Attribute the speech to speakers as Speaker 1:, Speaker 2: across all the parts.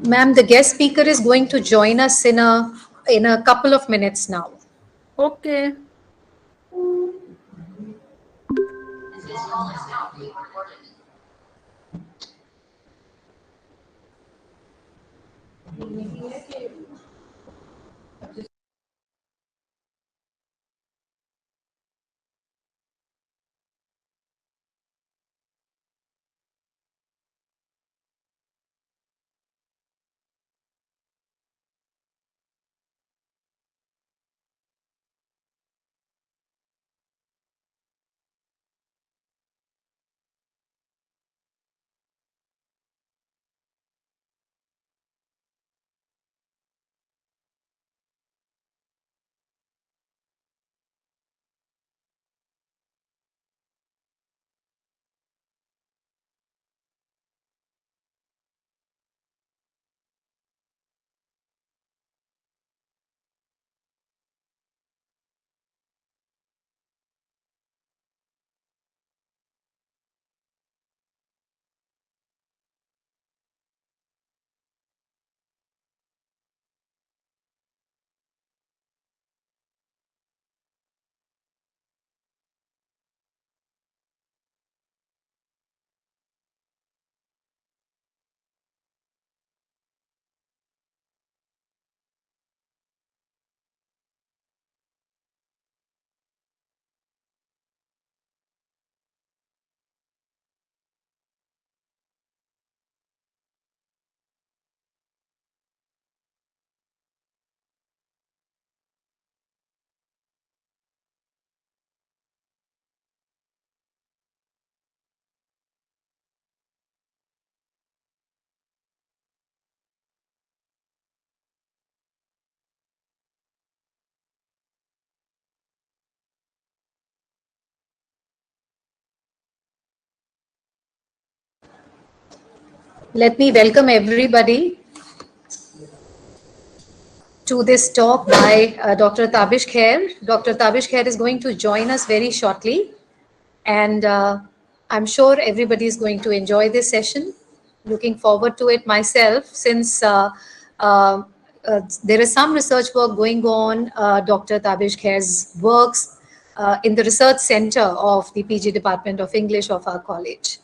Speaker 1: Ma'am, the guest speaker is going to join us in a couple of minutes now.
Speaker 2: Okay.
Speaker 1: Let me welcome everybody to this talk by Dr. Tabish Khair. Dr. Tabish Khair is going to join us very shortly, and I'm sure everybody is going to enjoy this session. Looking forward to it myself, since uh, there is some research work going on. Dr. Tabish Khair's works in the research center of the PG Department of English of our college.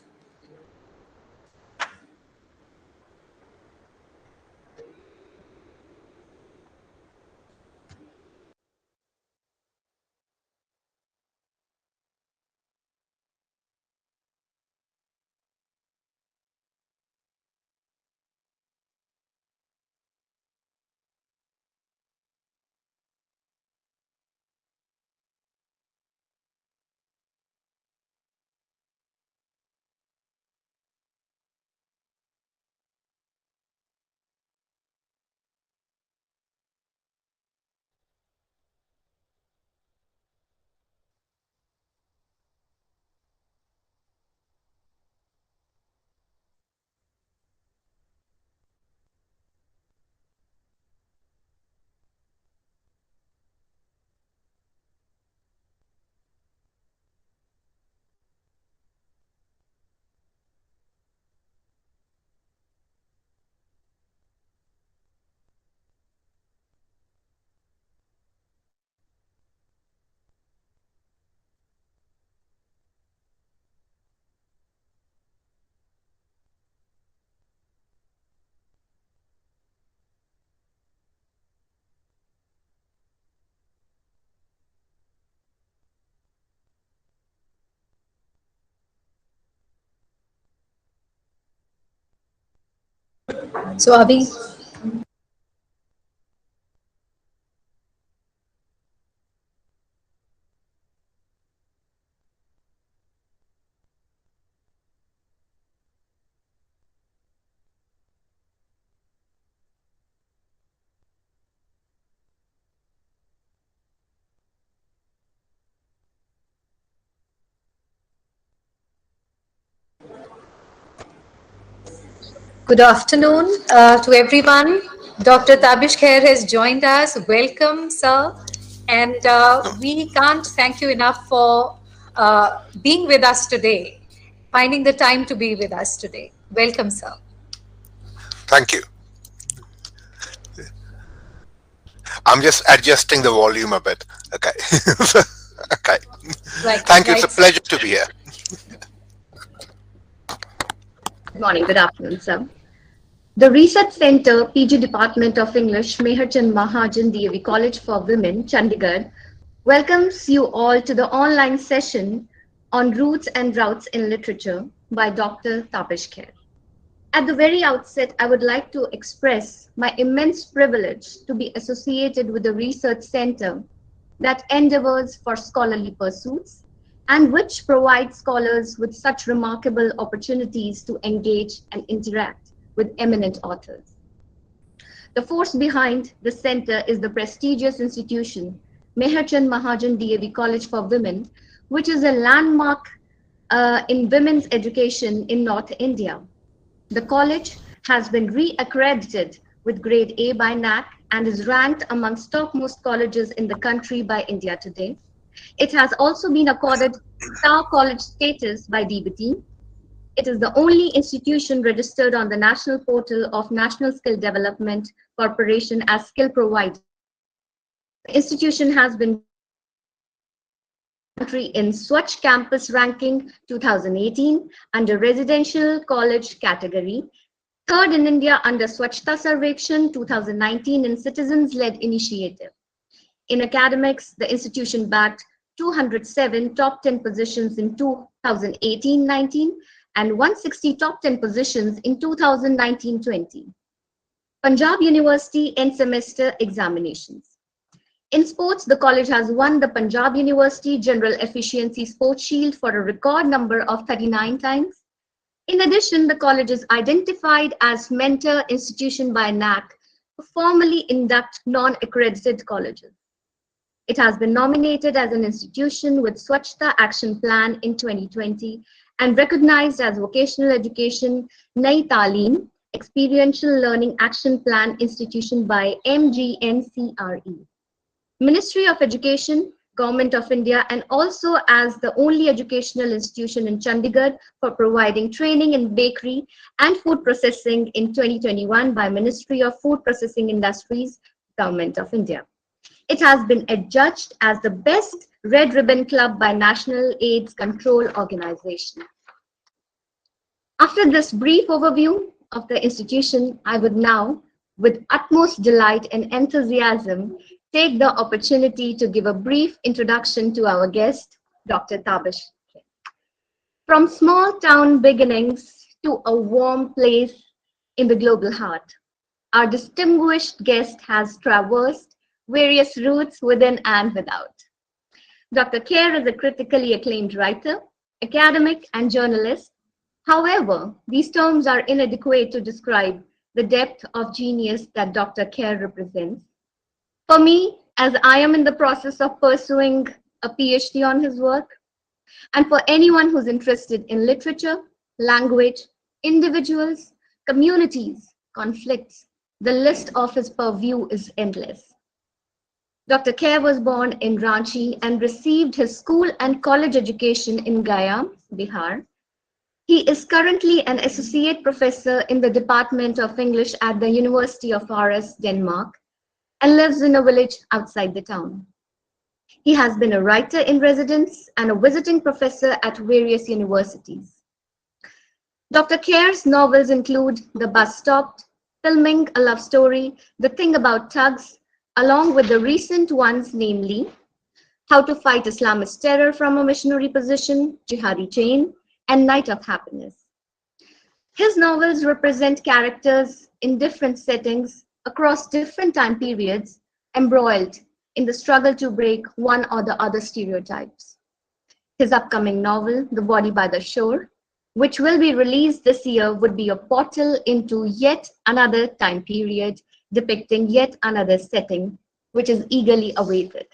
Speaker 1: So, are we? Good afternoon to everyone. Dr. Tabish Khair has joined us. Welcome, sir. And we can't thank you enough for being with us today, finding the time to be with us today. Welcome, sir.
Speaker 3: Thank you.
Speaker 2: I'm just adjusting the volume a bit. Okay. Okay.
Speaker 1: Right,
Speaker 2: Thank you. It's a
Speaker 1: right.
Speaker 2: pleasure to be here.
Speaker 3: Good morning, good afternoon, sir. The Research Center, PG Department of English, Meherchand Mahajan DAV College for Women, Chandigarh, welcomes you all to the online session on Roots and Routes in Literature by Dr. Tapish Kher. At the very outset, I would like to express my immense privilege to be associated with a research center that endeavors for scholarly pursuits and which provides scholars with such remarkable opportunities to engage and interact with eminent authors. The force behind the center is the prestigious institution, Meherchand Mahajan DAV College for Women, which is a landmark in women's education in North India. The college has been re-accredited with grade A by NAC and is ranked amongst topmost colleges in the country by India Today. It has also been accorded Star College status by DBT. It is the only institution registered on the National Portal of National Skill Development Corporation as skill provider. The institution has been in Swachh Campus Ranking 2018 under Residential College category, third in India under Swachhta Sarvekshan 2019 in Citizens-led Initiative. In academics, the institution bagged 207 top 10 positions in 2018-19 and 160 top 10 positions in 2019-20. Punjab University end semester examinations. In sports, the college has won the Punjab University General Efficiency Sports Shield for a record number of 39 times. In addition, the college is identified as mentor institution by NAC to formally induct non-accredited colleges. It has been nominated as an institution with Swachhta Action Plan in 2020 and recognized as Vocational Education Nai Taaleem Experiential Learning Action Plan institution by MGNCRE. Ministry of Education, Government of India, and also as the only educational institution in Chandigarh for providing training in bakery and food processing in 2021 by Ministry of Food Processing Industries, Government of India. It has been adjudged as the best Red Ribbon Club by National AIDS Control Organization. After this brief overview of the institution, I would now, with utmost delight and enthusiasm, take the opportunity to give a brief introduction to our guest, Dr. Tapish. From small town beginnings to a warm place in the global heart, our distinguished guest has traversed various routes within and without. Dr. Kher is a critically acclaimed writer, academic, and journalist. However, these terms are inadequate to describe the depth of genius that Dr. Kher represents. For me, as I am in the process of pursuing a PhD on his work, and for anyone who's interested in literature, language, individuals, communities, conflicts, the list of his purview is endless. Dr. Kher was born in Ranchi and received his school and college education in Gaya, Bihar. He is currently an associate professor in the Department of English at the University of Aarhus, Denmark, and lives in a village outside the town. He has been a writer in residence and a visiting professor at various universities. Dr. Kher's novels include The Bus Stopped, Filming a Love Story, The Thing About Tugs, along with the recent ones, namely How to Fight Islamist Terror from a Missionary Position, Jihadi Chain, and Night of Happiness. His novels represent characters in different settings across different time periods, embroiled in the struggle to break one or the other stereotypes. His upcoming novel, The Body by the Shore, which will be released this year, would be a portal into yet another time period, depicting yet another setting, which is eagerly awaited.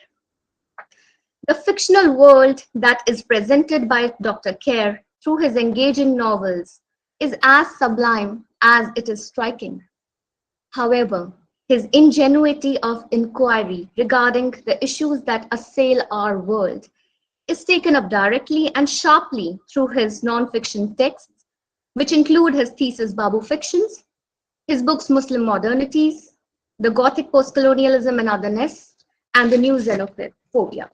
Speaker 3: The fictional world that is presented by Dr. Kher through his engaging novels is as sublime as it is striking. However, his ingenuity of inquiry regarding the issues that assail our world is taken up directly and sharply through his non-fiction texts, which include his thesis Babu Fictions, his books Muslim Modernities, the Gothic Postcolonialism and Otherness, and the New Xenophobia.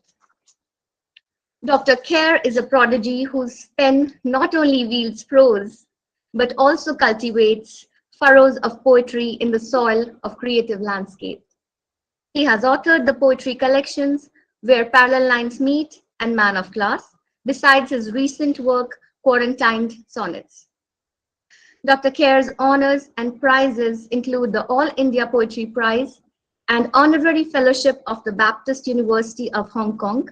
Speaker 3: Dr. Kher is a prodigy whose pen not only wields prose, but also cultivates furrows of poetry in the soil of creative landscape. He has authored the poetry collections Where Parallel Lines Meet and Man of Class, besides his recent work, Quarantined Sonnets. Dr. Kher's honors and prizes include the All India Poetry Prize and Honorary Fellowship of the Baptist University of Hong Kong.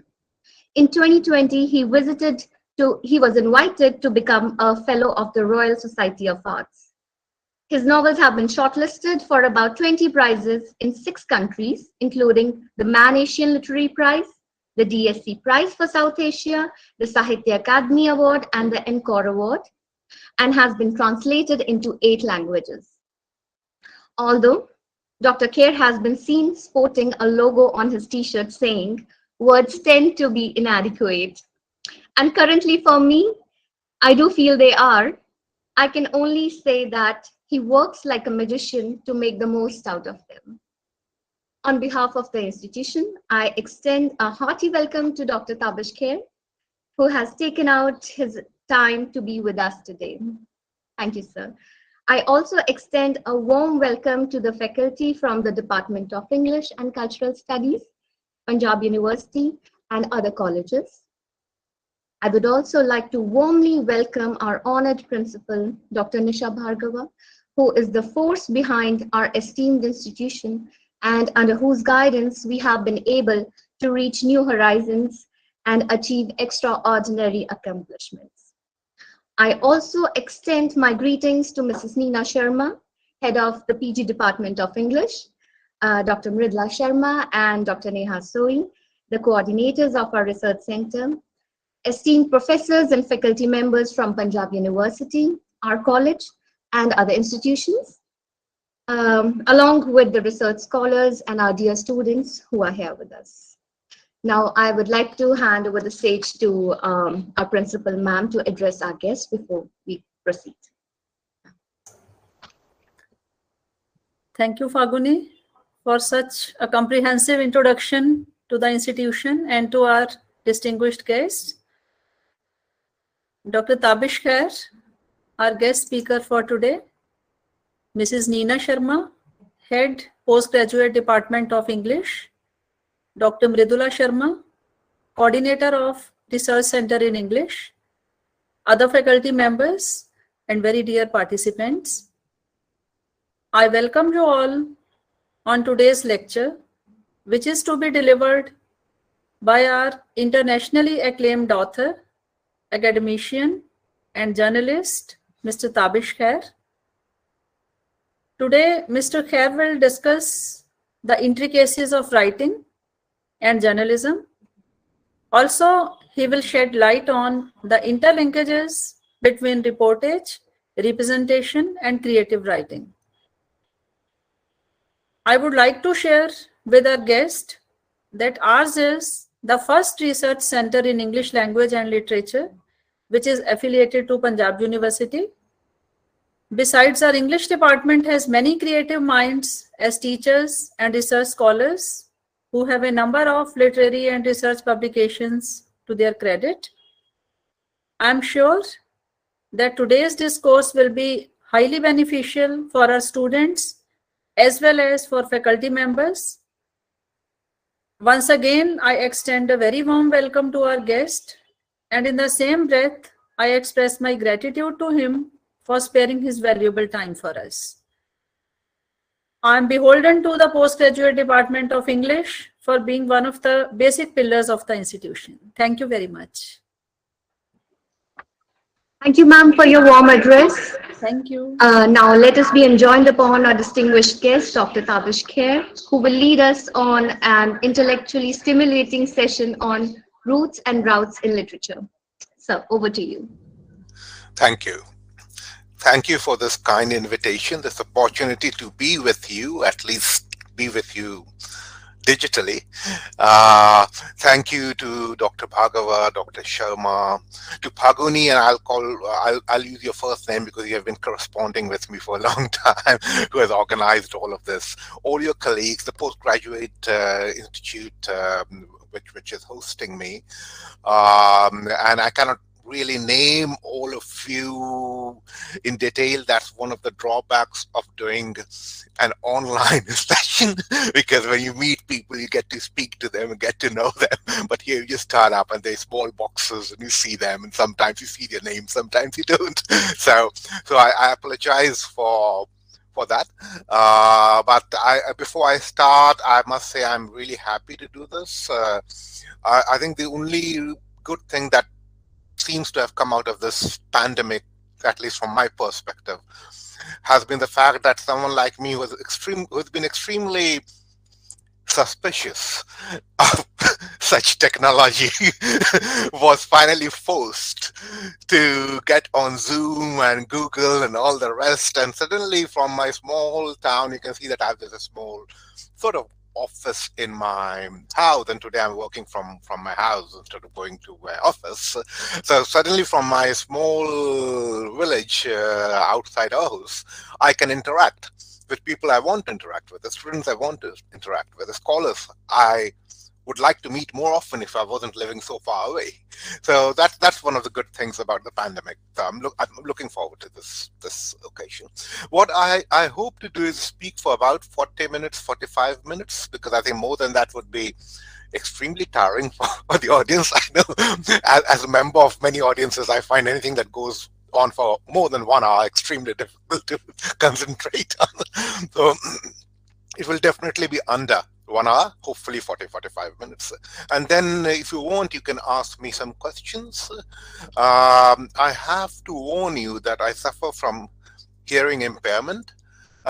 Speaker 3: In 2020, he was invited to become a Fellow of the Royal Society of Arts. His novels have been shortlisted for about 20 prizes in 6 countries, including the Man Asian Literary Prize, the DSC Prize for South Asia, the Sahitya Akademi Award, and the Enquiry Award, and has been translated into 8 languages. Although Dr. Kher has been seen sporting a logo on his t-shirt saying, "Words tend to be inadequate." And currently for me, I do feel they are. I can only say that he works like a magician to make the most out of them. On behalf of the institution, I extend a hearty welcome to Dr. Tabish Kher, who has taken out his time to be with us today. Thank you, sir. I also extend a warm welcome to the faculty from the Department of English and Cultural Studies, Punjab University, and other colleges. I would also like to warmly welcome our honored principal, Dr. Nisha Bhargava, who is the force behind our esteemed institution and under whose guidance we have been able to reach new horizons and achieve extraordinary accomplishments. I also extend my greetings to Mrs. Neena Sharma, head of the PG Department of English, Dr. Mridla Sharma and Dr. Neha Soi, the coordinators of our research center, esteemed professors and faculty members from Punjab University, our college, and other institutions, along with the research scholars and our dear students who are here with us. Now, I would like to hand over the stage to our principal, ma'am, to address our guests before we proceed.
Speaker 4: Thank you, Faguni, for such a comprehensive introduction to the institution and to our distinguished guests. Dr. Tabish Kher, our guest speaker for today, Mrs. Neena Sharma, Head Postgraduate Department of English, Dr. Mridula Sharma, Coordinator of Research Center in English, other faculty members, and very dear participants. I welcome you all on today's lecture, which is to be delivered by our internationally acclaimed author, academician, and journalist, Mr. Tabish Kher. Today, Mr. Kher will discuss the intricacies of writing and journalism. Also, he will shed light on the interlinkages between reportage, representation, and creative writing. I would like to share with our guest that ours is the first research center in English language and literature, which is affiliated to Punjab University. Besides, our English department has many creative minds as teachers and research scholars who have a number of literary and research publications to their credit. I'm sure that today's discourse will be highly beneficial for our students as well as for faculty members. Once again, I extend a very warm welcome to our guest, and in the same breath, I express my gratitude to him for sparing his valuable time for us. I am beholden to the Postgraduate Department of English for being one of the basic pillars of the institution. Thank you very much.
Speaker 3: Thank you, ma'am, for your warm address.
Speaker 4: Thank you.
Speaker 3: Now, let us be enjoined upon our distinguished guest, Dr. Tabish Kher, who will lead us on an intellectually stimulating session on roots and routes in literature. So, over to you.
Speaker 2: Thank you. Thank you for this kind invitation, this opportunity to be with you, at least be with you digitally. Thank you to Dr. Bhargava, Dr. Sharma, to Paguni, and I'll use your first name because you have been corresponding with me for a long time, who has organized all of this. All your colleagues, the Postgraduate Institute, which is hosting me, and I cannot really name all of you in detail. That's one of the drawbacks of doing an online session, because when you meet people, you get to speak to them and get to know them. But here you just turn up and there's small boxes and you see them, and sometimes you see their names, sometimes you don't. So I apologize for that. But before I start, I must say I'm really happy to do this. I think the only good thing that seems to have come out of this pandemic, at least from my perspective, has been the fact that someone like me who's been extremely suspicious of such technology was finally forced to get on Zoom and Google and all the rest. And suddenly, from my small town, you can see that I have this small sort of office in my house, and today I'm working from my house instead of going to my office. So suddenly, from my small village outside Aarhus, I can interact with people I want to interact with, the students I want to interact with, the scholars I would like to meet more often if I wasn't living so far away. So that's one of the good things about the pandemic. So I'm looking forward to this occasion. What I hope to do is speak for about 40 minutes, 45 minutes, because I think more than that would be extremely tiring for the audience. I know as a member of many audiences, I find anything that goes on for more than 1 hour extremely difficult to concentrate on. So it will definitely be under 1 hour, hopefully 40-45 minutes. And then if you want, you can ask me some questions. I have to warn you that I suffer from hearing impairment,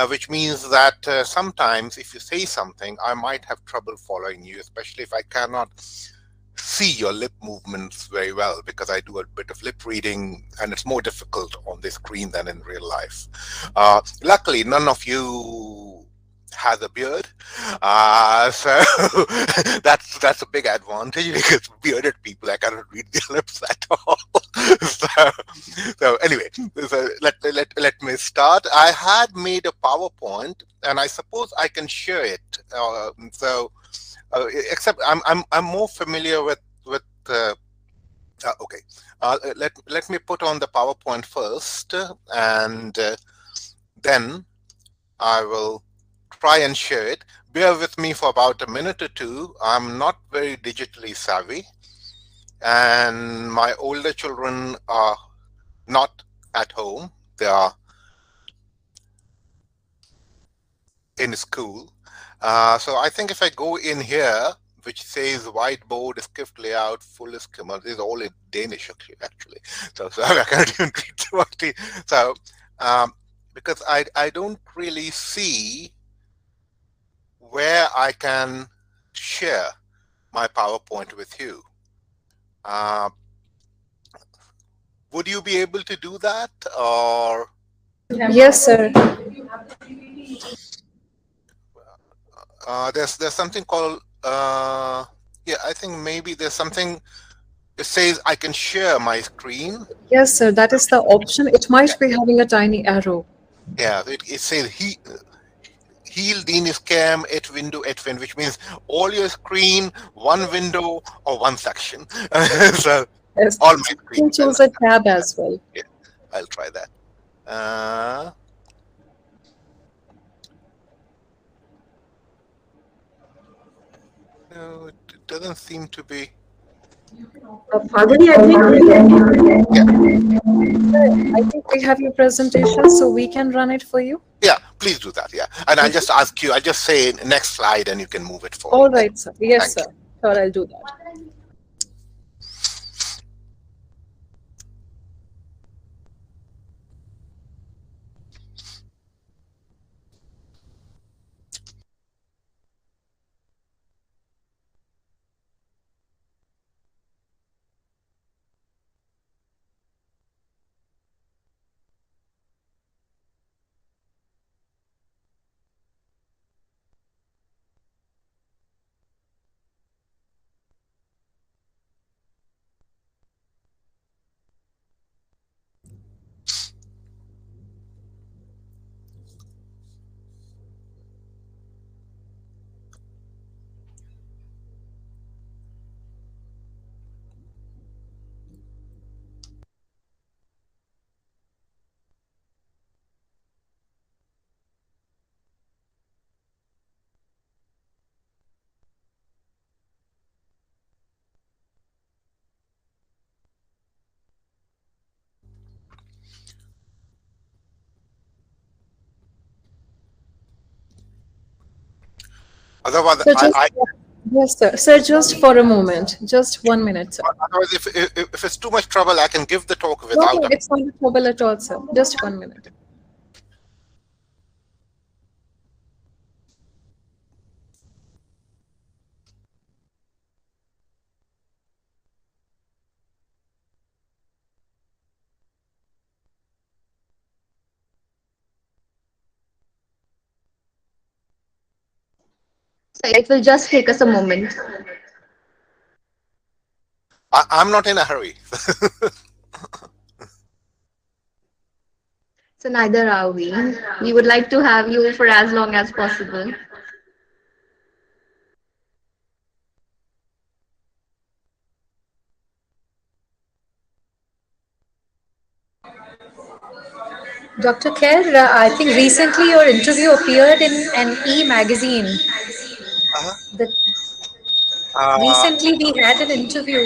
Speaker 2: which means that sometimes if you say something, I might have trouble following you, especially if I cannot see your lip movements very well, because I do a bit of lip reading and it's more difficult on the screen than in real life. Luckily, none of you has a beard, so that's a big advantage, because bearded people, I cannot read their lips at all. so anyway, so let me start. I had made a PowerPoint, and I suppose I can share it. Except I'm more familiar with okay. Let me put on the PowerPoint first, and then I will try and share it. Bear with me for about a minute or two. I'm not very digitally savvy, and my older children are not at home. They are in school. So I think if I go in here, which says whiteboard, skift layout, full schema, this is all in Danish actually. So I can't even read through it. So because I don't really see where I can share my PowerPoint with you. Would you be able to do that, or?
Speaker 4: Yes, sir.
Speaker 2: There's something called yeah, I think maybe there's something. It says I can share my screen.
Speaker 4: Yes, sir. That is the option. It might be having a tiny arrow.
Speaker 2: Yeah, it says heal din scam et window et win, which means all your screen, one window or one section. So
Speaker 4: Yes.
Speaker 2: all my
Speaker 4: You
Speaker 2: screen.
Speaker 4: can choose a tab as well.
Speaker 2: Yeah, I'll try that. No, it doesn't seem to be.
Speaker 4: Pardon, I think we have your presentation, so we can run it for you.
Speaker 2: Yeah, please do that. Yeah, and I'll just ask you. I'll just say next slide, and you can move it forward.
Speaker 4: All right, sir. Yes,
Speaker 2: Thank
Speaker 4: sir. Sure, I'll do that.
Speaker 2: Otherwise,
Speaker 4: So just, yes, sir. Sir, just for a moment, just 1 minute, sir.
Speaker 2: otherwise if it's too much trouble, I can give the talk
Speaker 4: No,
Speaker 2: without.
Speaker 4: no, it's not a trouble at all, sir. Just 1 minute.
Speaker 3: So it will just take us a moment.
Speaker 2: I'm not in a hurry.
Speaker 3: So neither are we. We would like to have you for as long as possible.
Speaker 1: Dr. Kher, I think recently your interview appeared in an e-magazine.
Speaker 2: Uh-huh.
Speaker 1: The,
Speaker 2: Uh,
Speaker 1: recently we had an interview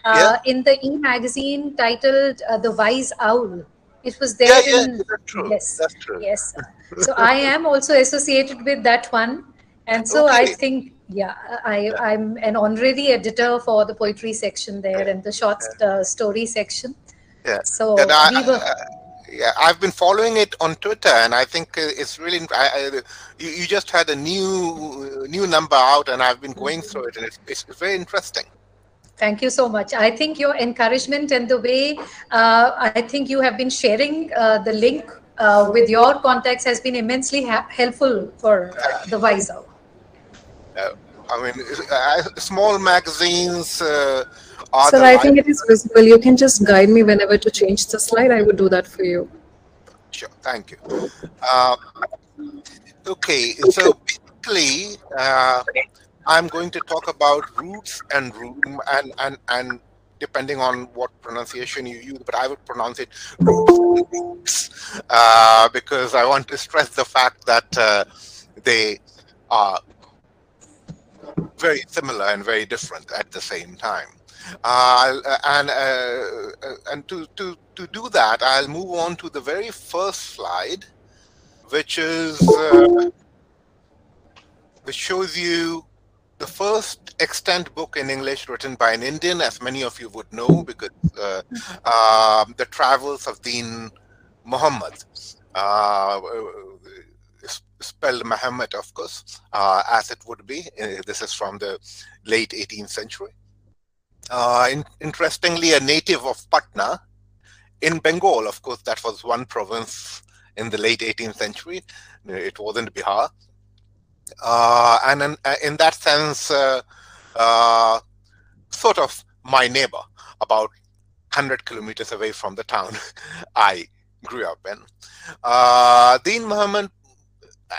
Speaker 2: yeah,
Speaker 1: in the e-magazine titled The Wise Owl. It was
Speaker 2: yeah,
Speaker 1: there
Speaker 2: yeah.
Speaker 1: in,
Speaker 2: That's true.
Speaker 1: yes,
Speaker 2: That's true.
Speaker 1: yes. So I am also associated with that one. And so I
Speaker 2: Okay.
Speaker 1: think, yeah,
Speaker 2: Yeah,
Speaker 1: I'm an honorary editor for the poetry section there and the short story section.
Speaker 2: yeah. And
Speaker 1: So we were,
Speaker 2: yeah, I've been following it on Twitter, and I think it's really. You just had a new number out, and I've been going through it, and it's very interesting.
Speaker 1: thank you so much. I think your encouragement and the way I think you have been sharing the link with your contacts has been immensely helpful for the Wise Owl.
Speaker 2: Uh, I mean, small magazines are
Speaker 4: Sir,
Speaker 2: the
Speaker 4: I
Speaker 2: life.
Speaker 4: think it is visible. You can just guide me whenever to change the slide. I would do that for you.
Speaker 2: Sure, thank you. Okay, so basically, I'm going to talk about roots and and depending on what pronunciation you use, but I would pronounce it roots because I want to stress the fact that they are very similar and very different at the same time. And to do that, I'll move on to the very first slide, which is which shows you the first extant book in English written by an Indian, as many of you would know, because the Travels of Deen Muhammad, spelled Muhammad, of course, as it would be. This is from the late 18th century. Interestingly, a native of Patna in Bengal. Of course, that was one province in the late 18th century. It wasn't Bihar. And in that sense, sort of my neighbor, about 100 kilometers away from the town I grew up in. Deen Muhammad,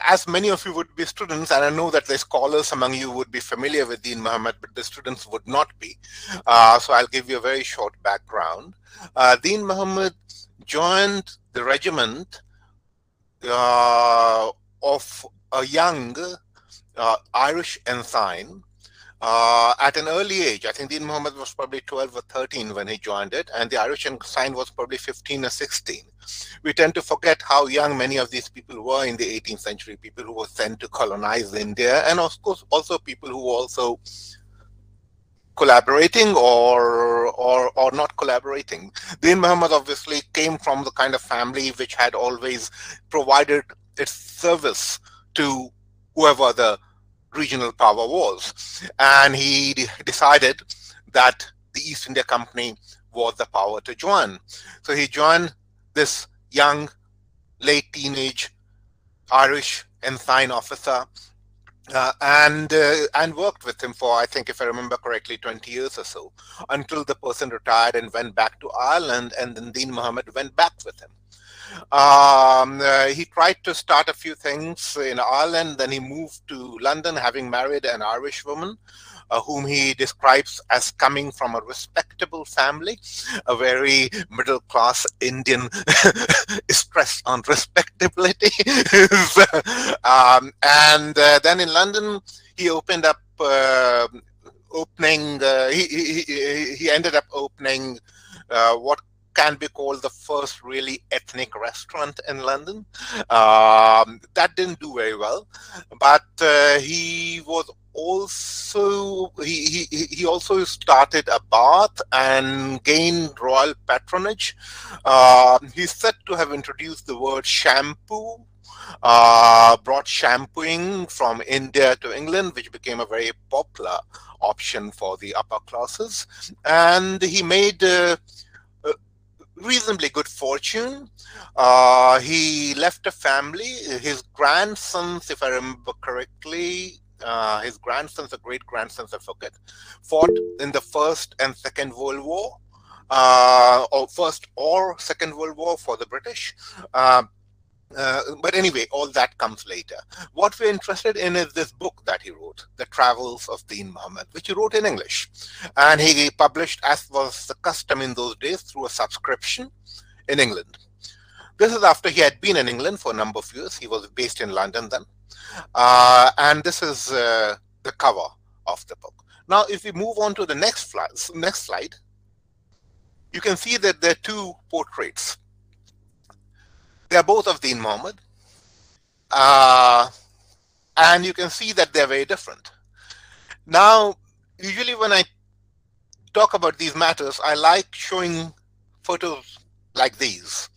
Speaker 2: as many of you would be students, and I know that the scholars among you would be familiar with Deen Muhammad, but the students would not be. So I'll give you a very short background. Deen Muhammad joined the regiment of a young Irish ensign at an early age. I think Deen Muhammad was probably 12 or 13 when he joined it, and the Irish ensign was probably 15 or 16. We tend to forget how young many of these people were in the 18th century, people who were sent to colonize India, and of course also people who were also collaborating or not collaborating. Deen Muhammad obviously came from the kind of family which had always provided its service to whoever the regional power was, and he decided that the East India Company was the power to join. So he joined this young, late teenage Irish ensign officer and worked with him for, I think, if I remember correctly, 20 years or so, until the person retired and went back to Ireland, and then Deen Muhammad went back with him. He tried to start a few things in Ireland, then he moved to London, having married an Irish woman, whom he describes as coming from a respectable family, a very middle-class Indian stress on respectability. Then in London, he opened up, he ended up opening what can be called the first really ethnic restaurant in London. That didn't do very well, but he was also he also started a bath and gained royal patronage. He's said to have introduced the word shampoo, brought shampooing from India to England, which became a very popular option for the upper classes. And he made reasonably good fortune. He left a family. His grandsons, if I remember correctly, his grandsons or great grandsons, I forget, fought in the First and Second World War, or First or Second World War for the British. But anyway, all that comes later. What we're interested in is this book that he wrote, The Travels of Deen Muhammad, which he wrote in English. And he published, as was the custom in those days, through a subscription in England. This is after he had been in England for a number of years. He was based in London then. And this is the cover of the book. Now, if we move on to the next slide, you can see that there are two portraits. They are both of Deen Muhammad. And you can see that they're very different. Now, usually when I talk about these matters, I like showing photos like these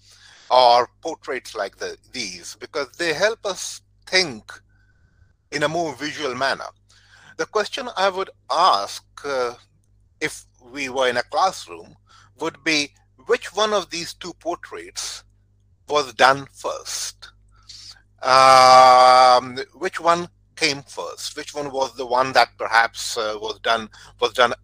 Speaker 2: or portraits like these because they help us think in a more visual manner. The question I would ask if we were in a classroom would be, which one of these two portraits was done first? Which one came first? Which one was the one that perhaps was done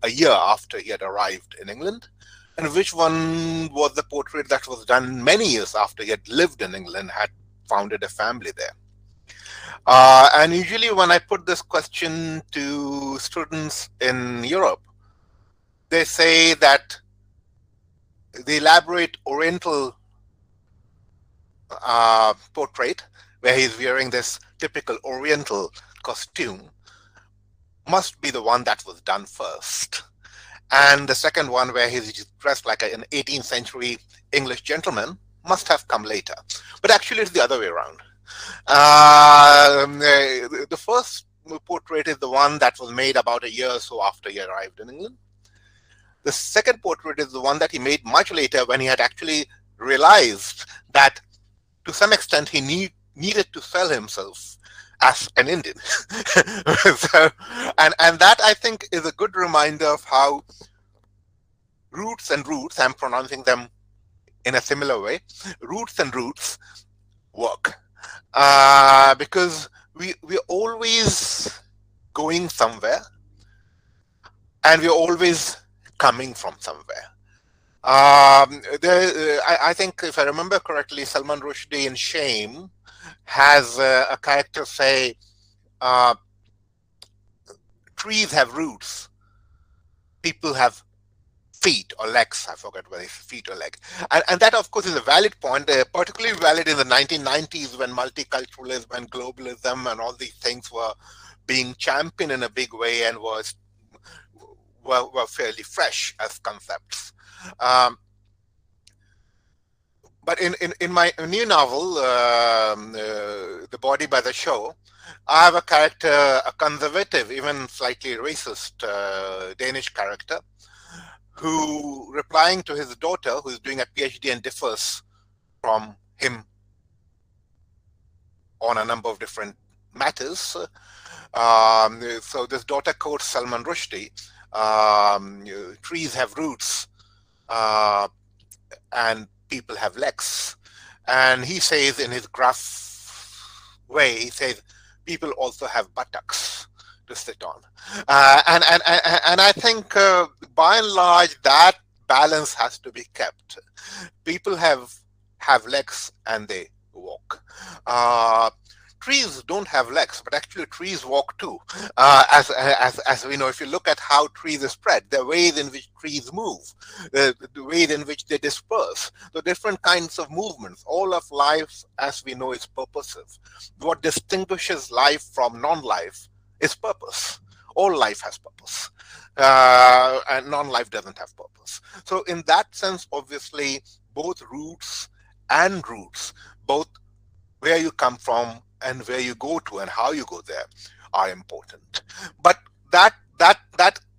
Speaker 2: a year after he had arrived in England? And which one was the portrait that was done many years after he had lived in England, had founded a family there? And usually when I put this question to students in Europe, they say that the elaborate Oriental portrait, where he's wearing this typical Oriental costume, must be the one that was done first. And the second one, where he's dressed like an 18th century English gentleman, must have come later. But actually it's the other way around. The first portrait is the one that was made about a year or so after he arrived in England. The second portrait is the one that he made much later, when he had actually realized that to some extent he needed to sell himself as an Indian. So, and that, I think, is a good reminder of how roots and roots, I'm pronouncing them in a similar way, roots and roots work. Because we're always going somewhere, and we're always coming from somewhere. I think, if I remember correctly, Salman Rushdie in Shame has a character say, trees have roots, people have feet or legs. I forget whether it's feet or leg. And that, of course, is a valid point, particularly valid in the 1990s when multiculturalism and globalism and all these things were being championed in a big way and were fairly fresh as concepts. But in my new novel, The Body by the Show, I have a character, a conservative, even slightly racist Danish character, who, replying to his daughter, who is doing a PhD and differs from him on a number of different matters. So this daughter quotes Salman Rushdie, trees have roots and people have legs. And he says in his gruff way, he says, people also have buttocks to sit on. And I think by and large that balance has to be kept. People have legs and they walk. Trees don't have legs, but actually trees walk too. As we know, if you look at how trees are spread, the ways in which trees move, the ways in which they disperse, the different kinds of movements, all of life, as we know, is purposive. What distinguishes life from non-life is purpose. all life has purpose, and non-life doesn't have purpose. So in that sense, obviously, both roots and roots, both where you come from and where you go to and how you go there, are important. But that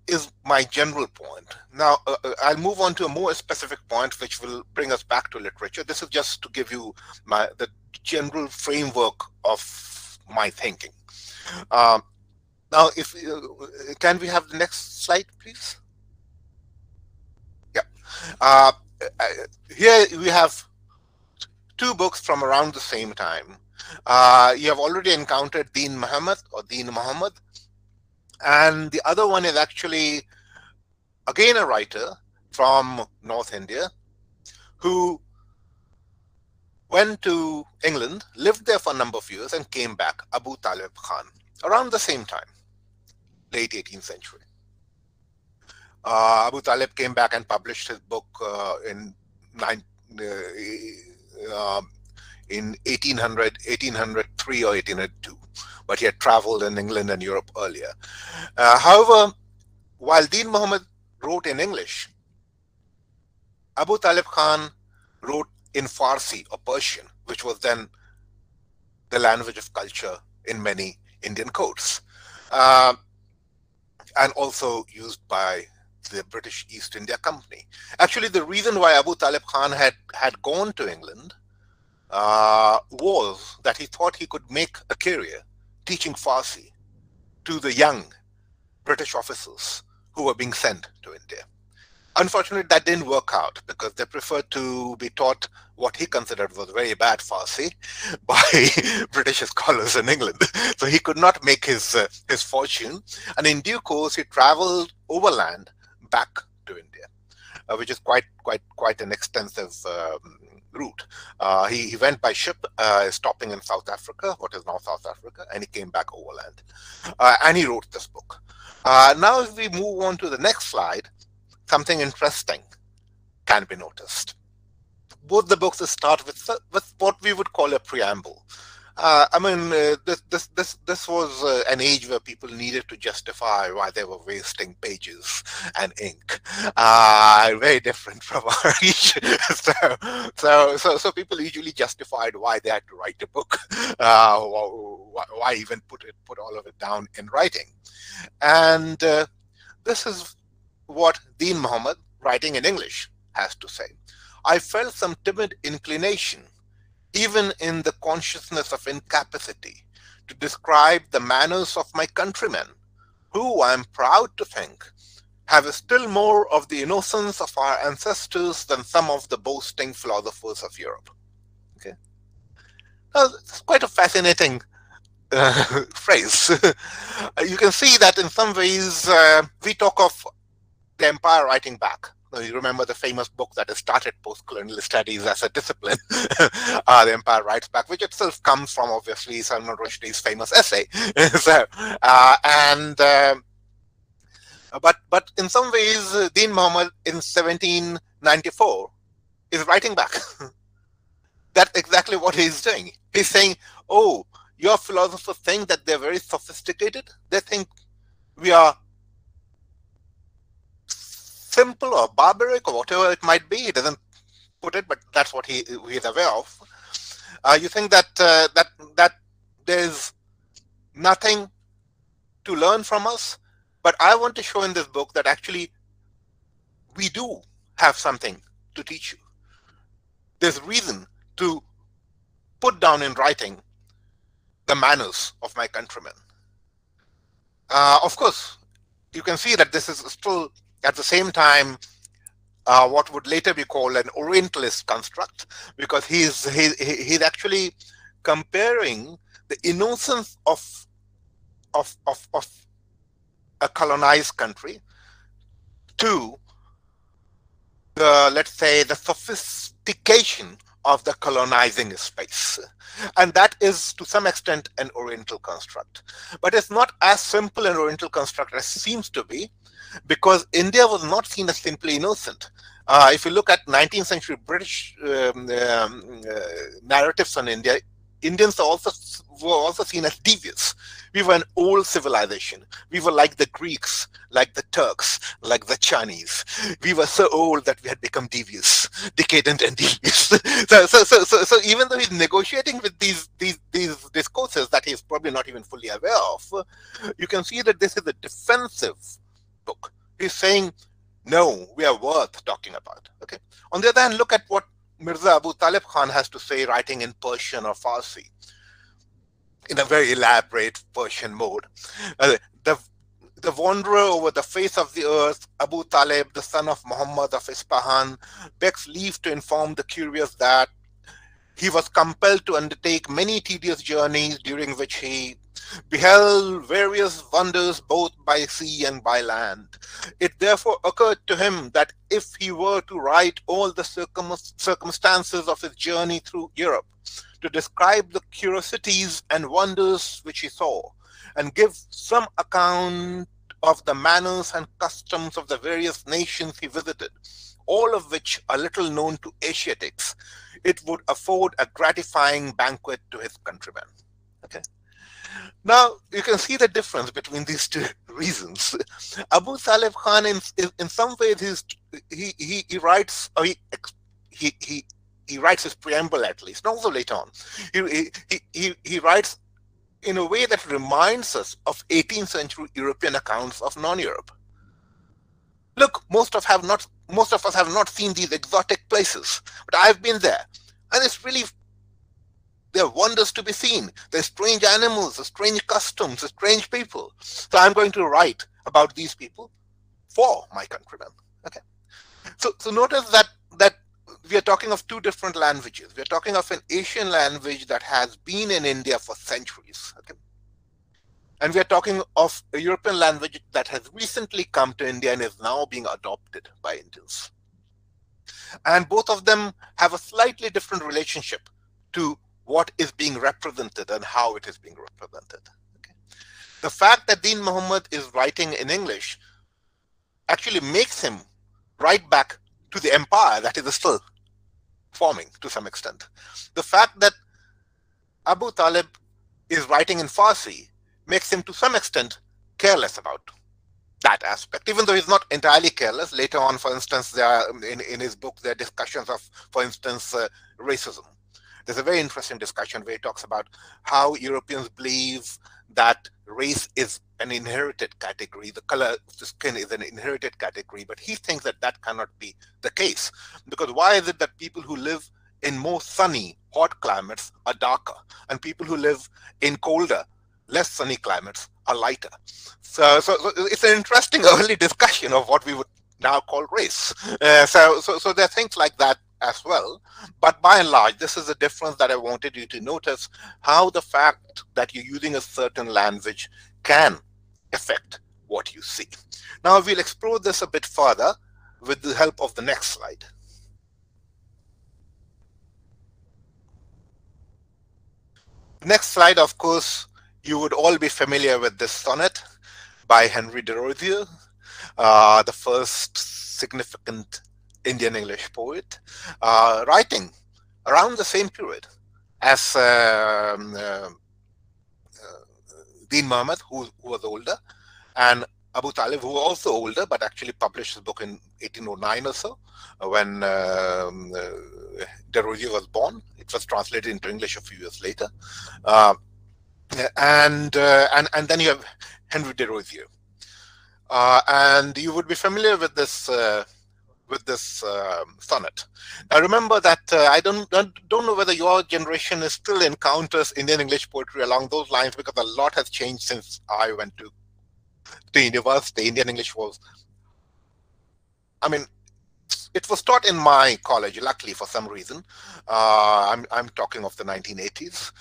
Speaker 2: is my general point. Now, I'll move on to a more specific point, which will bring us back to literature. This is just to give you the general framework of my thinking. Now, if can we have the next slide, please? Yeah. Here we have two books from around the same time. You have already encountered Deen Muhammad or Deen Muhammad, and the other one is actually again a writer from North India who went to England, lived there for a number of years, and came back, Abu Talib Khan, around the same time, late 18th century. Abu Talib came back and published his book in 1803 or 1802, but he had traveled in England and Europe earlier. However, while Deen Muhammad wrote in English, Abu Talib Khan wrote in Farsi or Persian, which was then the language of culture in many Indian courts, and also used by the British East India Company. Actually, the reason why Abu Talib Khan had gone to England was that he thought he could make a career teaching Farsi to the young British officers who were being sent to India. Unfortunately, that didn't work out because they preferred to be taught what he considered was very bad Farsi by British scholars in England. So he could not make his fortune, and in due course he traveled overland back to India, which is quite an extensive route. He went by ship, stopping in South Africa, what is now South Africa, and he came back overland, and he wrote this book. Now, if we move on to the next slide, something interesting can be noticed. Both the books start with what we would call a preamble. I mean, this was an age where people needed to justify why they were wasting pages and ink. Very different from our age. So people usually justified why they had to write a book. Why even put all of it down in writing? And this is what Deen Muhammad, writing in English, has to say. I felt some timid inclination, even in the consciousness of incapacity, to describe the manners of my countrymen, who, I am proud to think, have still more of the innocence of our ancestors than some of the boasting philosophers of Europe. Okay, now, it's quite a fascinating phrase. You can see that in some ways we talk of the empire writing back. Now, you remember the famous book that has started post-colonial studies as a discipline, The Empire Writes Back, which itself comes from, obviously, Salman Rushdie's famous essay. But in some ways, Deen Muhammad in 1794 is writing back. That's exactly what he's doing. He's saying, oh, your philosophers think that they're very sophisticated. They think we are simple or barbaric or whatever it might be. He doesn't put it, but that's what he is aware of. You think that that there's nothing to learn from us, but I want to show in this book that actually we do have something to teach you. There's reason to put down in writing the manners of my countrymen. Of course, you can see that this is still at the same time what would later be called an Orientalist construct, because he's actually comparing the innocence of a colonized country to the, let's say, the sophistication of the colonizing space. And that is to some extent an Oriental construct. But it's not as simple an Oriental construct as seems to be, because India was not seen as simply innocent. If you look at 19th century British narratives on India, Indians are also were also seen as devious. We were an old civilization. We were like the Greeks, like the Turks, like the Chinese. We were so old that we had become devious, decadent and devious. So even though he's negotiating with these discourses that he's probably not even fully aware of, you can see that this is a defensive book. He's saying, no, we are worth talking about. Okay. On the other hand, look at what Mirza Abu Talib Khan has to say, writing in Persian or Farsi, in a very elaborate Persian mode. The wanderer over the face of the earth, Abu Talib, the son of Muhammad of Isfahan, begs leave to inform the curious that he was compelled to undertake many tedious journeys during which he beheld various wonders both by sea and by land. It therefore occurred to him that if he were to write all the circumstances of his journey through Europe, to describe the curiosities and wonders which he saw, and give some account of the manners and customs of the various nations he visited, all of which are little known to Asiatics, it would afford a gratifying banquet to his countrymen. Okay. Now, you can see the difference between these two reasons. Abu Talib Khan, in some ways, he writes, or he writes his preamble, at least, and also later on. He writes in a way that reminds us of 18th century European accounts of non-Europe. Look, most of us have not seen these exotic places, but I've been there, and it's really, there are wonders to be seen. There's strange animals, there's strange customs, there's strange people. So I'm going to write about these people for my countrymen. Okay. So notice that we are talking of two different languages. We are talking of an Asian language that has been in India for centuries. Okay. And we are talking of a European language that has recently come to India and is now being adopted by Indians. And both of them have a slightly different relationship to what is being represented and how it is being represented. Okay. The fact that Deen Muhammad is writing in English actually makes him write back to the empire that is still forming to some extent. The fact that Abu Talib is writing in Farsi makes him to some extent careless about that aspect, even though he's not entirely careless. Later on, for instance, there are, in his book, there are discussions of, for instance, racism. There's a very interesting discussion where he talks about how Europeans believe that race is an inherited category, the color of the skin is an inherited category, but he thinks that that cannot be the case. Because why is it that people who live in more sunny, hot climates are darker, and people who live in colder, less sunny climates are lighter? So it's an interesting early discussion of what we would now call race. So there are things like that as well. But by and large, this is a difference that I wanted you to notice, how the fact that you're using a certain language can affect what you see. Now we'll explore this a bit further with the help of the next slide. Next slide, of course, you would all be familiar with this sonnet by Henry Derozio, the first significant Indian English poet, writing around the same period as Deen Muhammad, who was older, and Abu Talib, who was also older, but actually published his book in 1809 or so, when Derozio was born. It was translated into English a few years later. And then you have Henry Derozio. And you would be familiar with this sonnet. Now remember that I don't know whether your generation still encounters Indian English poetry along those lines, because a lot has changed since I went to university. Indian English was, I mean, it was taught in my college, luckily for some reason. I'm talking of the 1980s,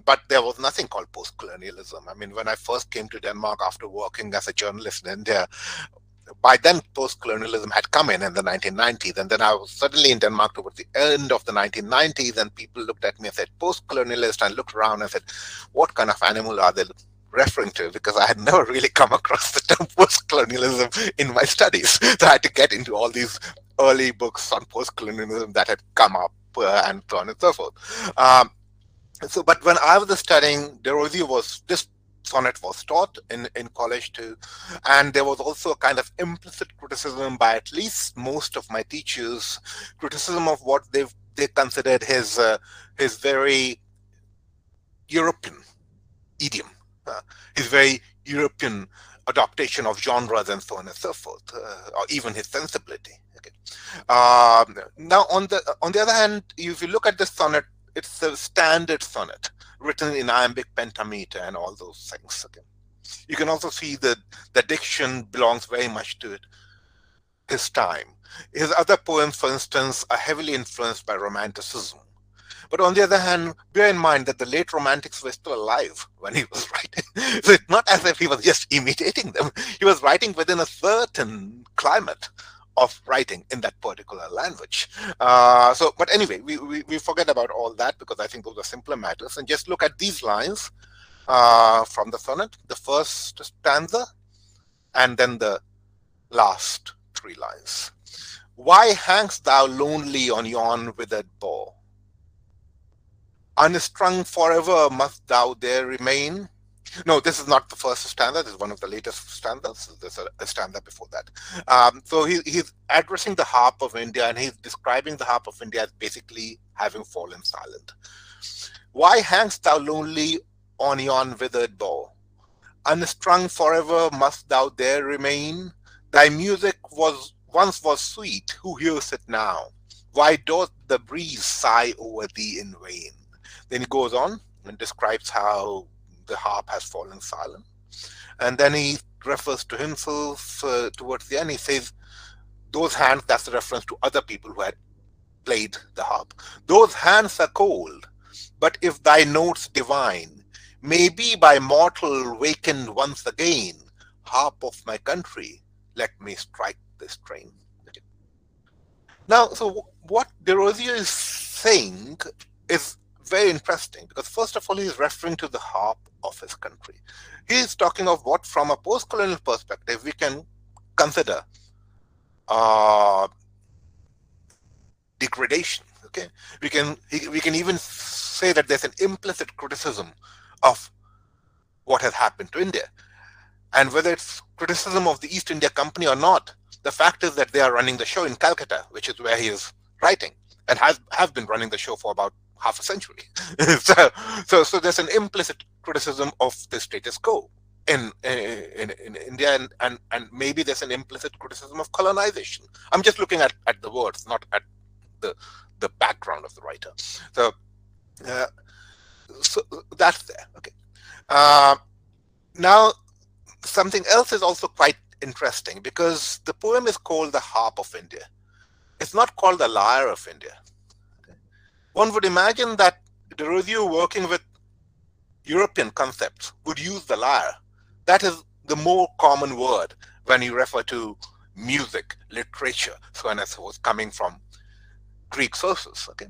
Speaker 2: but there was nothing called post-colonialism. I mean, when I first came to Denmark after working as a journalist in India, by then post-colonialism had come in the 1990s, and then I was suddenly in Denmark towards the end of the 1990s, and people looked at me and said, post-colonialist, and looked around and said, what kind of animal are they referring to? Because I had never really come across the term post-colonialism in my studies. So I had to get into all these early books on post-colonialism that had come up and so on and so forth. So, but when I was studying, this sonnet was taught in college too, and there was also a kind of implicit criticism by at least most of my teachers, criticism of what they considered his very European idiom, his very European adaptation of genres and so on and so forth, or even his sensibility. Okay. Now, on the other hand, if you look at the sonnet, it's a standard sonnet written in iambic pentameter and all those things. Okay. You can also see that the diction belongs very much to his time. His other poems, for instance, are heavily influenced by Romanticism. But on the other hand, bear in mind that the late Romantics were still alive when he was writing. So it's not as if he was just imitating them. He was writing within a certain climate of writing in that particular language. But anyway, we forget about all that because I think those are simpler matters. And just look at these lines from the sonnet, the first stanza, and then the last three lines. Why hang'st thou lonely on yon withered bough? Unstrung forever must thou there remain. No, this is not the first stanza. This is one of the latest stanzas. There's a stanza before that. So he's addressing the Harp of India, and he's describing the Harp of India as basically having fallen silent. Why hang'st thou lonely on yon withered bough? Unstrung forever must thou there remain. Thy music once was sweet. Who hears it now? Why doth the breeze sigh over thee in vain? Then he goes on and describes how the harp has fallen silent. And then he refers to himself towards the end. He says, those hands, that's a reference to other people who had played the harp. Those hands are cold, but if thy notes divine, may be by mortal wakened once again, harp of my country, let me strike this strain. Okay. Now, so what Derozio is saying is very interesting because first of all, he's referring to the harp of his country. He's talking of what, from a post-colonial perspective, we can consider degradation. Okay, we can even say that there's an implicit criticism of what has happened to India, and whether it's criticism of the East India Company or not, the fact is that they are running the show in Calcutta, which is where he is writing, and have been running the show for about half a century. so there's an implicit criticism of the status quo in India, and maybe there's an implicit criticism of colonization. I'm just looking at the words, not at the background of the writer. So that's there. Okay. Now something else is also quite interesting because the poem is called the Harp of India. It's not called the Lyre of India. One would imagine that Derozio, working with European concepts, would use the lyre. That is the more common word when you refer to music, literature, so on and so forth, coming from Greek sources. Okay,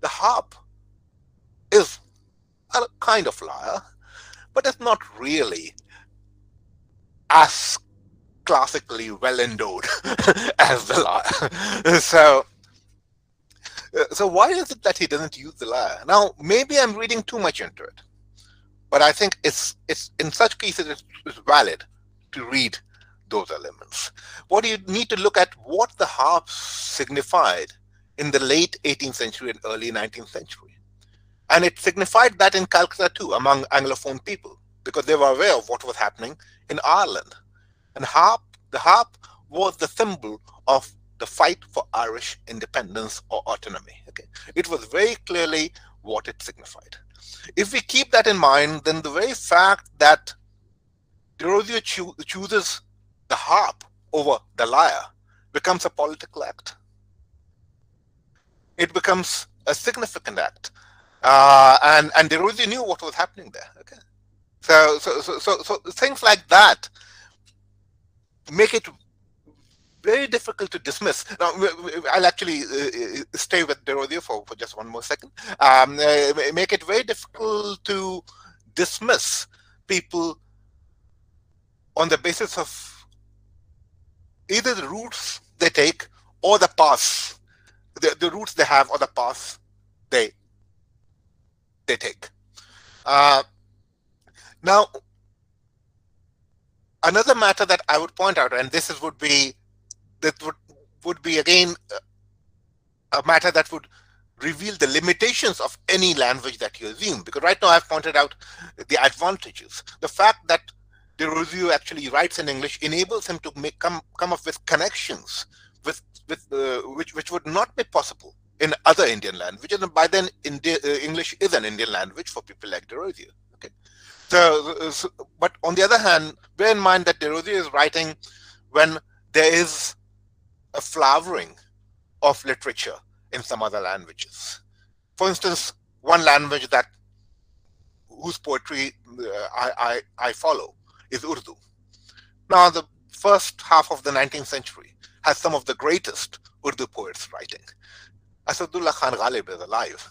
Speaker 2: the harp is a kind of lyre, but it's not really as classically well endowed as the lyre. So why is it that he doesn't use the lyre? Now, maybe I'm reading too much into it, but I think it's in such cases it's valid to read those elements. What you need to look at what the harp signified in the late 18th century and early 19th century. And it signified that in Calcutta too, among Anglophone people, because they were aware of what was happening in Ireland. And the harp was the symbol of the fight for Irish independence or autonomy. Okay, it was very clearly what it signified. If we keep that in mind, then the very fact that Derozio chooses the harp over the lyre becomes a political act. It becomes a significant act, and Derozio knew what was happening there. Okay, so things like that make it very difficult to dismiss. Now, I'll actually stay with Derozio for just one more second. Make it very difficult to dismiss people on the basis of either the routes they take or the paths, the routes they have or the paths they they take. Now, another matter that I would point out, and this would be again a matter that would reveal the limitations of any language that you assume. Because right now I've pointed out the advantages. The fact that Derozio actually writes in English enables him to come up with connections which would not be possible in other Indian languages. And by then, English is an Indian language for people like Derozio. Okay. So, but on the other hand, bear in mind that Derozio is writing when there is a flowering of literature in some other languages. For instance, one language whose poetry I follow is Urdu. Now, the first half of the 19th century has some of the greatest Urdu poets writing. Asadullah Khan Ghalib is alive.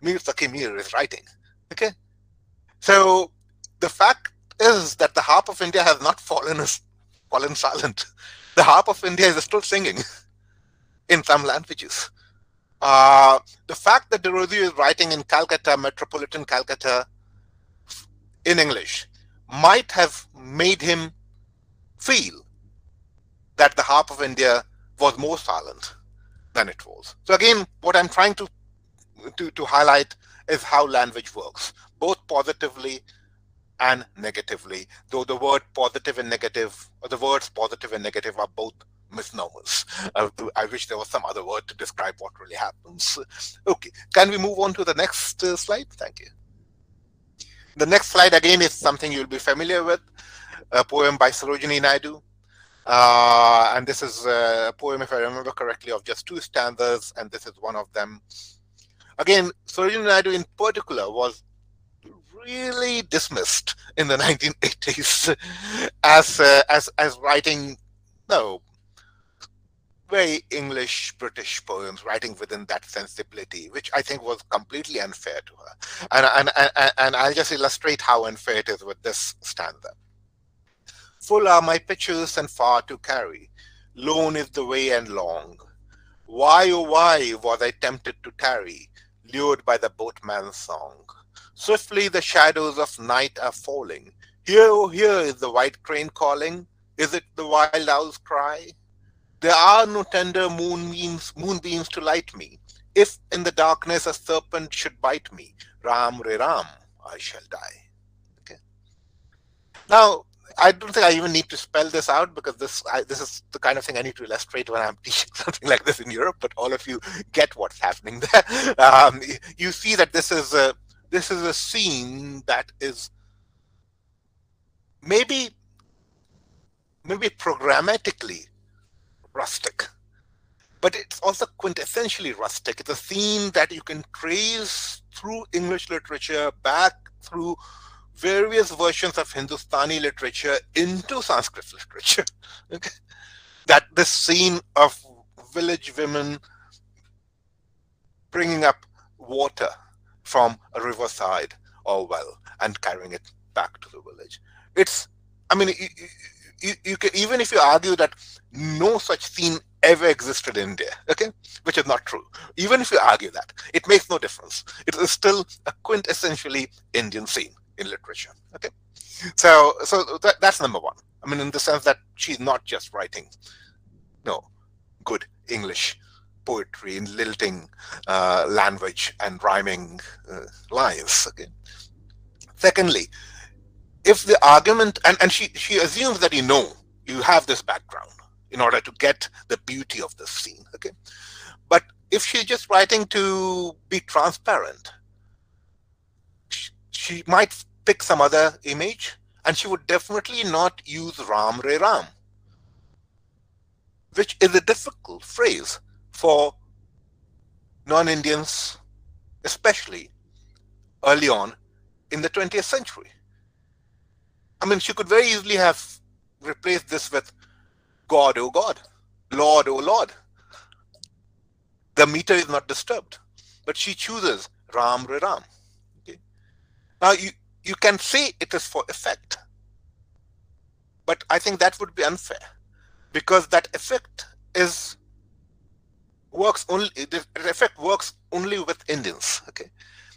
Speaker 2: Mir Taqi Mir is writing. Okay, so the fact is that the Harp of India has not fallen silent. The Harp of India is still singing in some languages. The fact that Derozio is writing in Calcutta, metropolitan Calcutta, in English, might have made him feel that the Harp of India was more silent than it was. So again, what I'm trying to highlight is how language works, both positively and negatively, though the word positive and negative, or the words positive and negative, are both misnomers. I wish there was some other word to describe what really happens. Okay, can we move on to the next slide? Thank you. The next slide again is something you'll be familiar with, a poem by Sarojini Naidu. And this is a poem, if I remember correctly, of just 2 stanzas, and this is one of them. Again, Sarojini Naidu in particular was really dismissed in the 1980s as writing very English British poems, writing within that sensibility, which I think was completely unfair to her. And I'll just illustrate how unfair it is with this stanza. Full are my pitchers and far to carry. Lone is the way and long. Why, oh why, was I tempted to tarry, lured by the boatman's song? Swiftly the shadows of night are falling. Here, oh here is the white crane calling. Is it the wild owl's cry? There are no tender moonbeams to light me. If in the darkness a serpent should bite me, Ram Re Ram, I shall die. Okay. Now, I don't think I even need to spell this out, because this is the kind of thing I need to illustrate when I'm teaching something like this in Europe. But all of you get what's happening there. You see that this is a scene that is maybe programmatically rustic, but it's also quintessentially rustic. It's a theme that you can trace through English literature back through various versions of Hindustani literature into Sanskrit literature. Okay? That this scene of village women bringing up water from a riverside or well and carrying it back to the village. It's, I mean, you can, even if you argue that no such scene ever existed in India, okay, which is not true. Even if you argue that, it makes no difference. It is still a quintessentially Indian scene in literature, okay. So that's number one. I mean, in the sense that she's not just writing, good English poetry in lilting language and rhyming lines. Okay. Secondly, if the argument, and she assumes that you have this background in order to get the beauty of this scene. Okay, but if she's just writing to be transparent, she might pick some other image, and she would definitely not use Ram Re Ram, which is a difficult phrase for non-Indians, especially early on in the 20th century. I mean, she could very easily have replaced this with God, oh God, Lord, oh Lord. The meter is not disturbed, but she chooses Ram Re Ram. Okay. Now, you can say it is for effect, but I think that would be unfair, because that effect works only with Indians. Okay,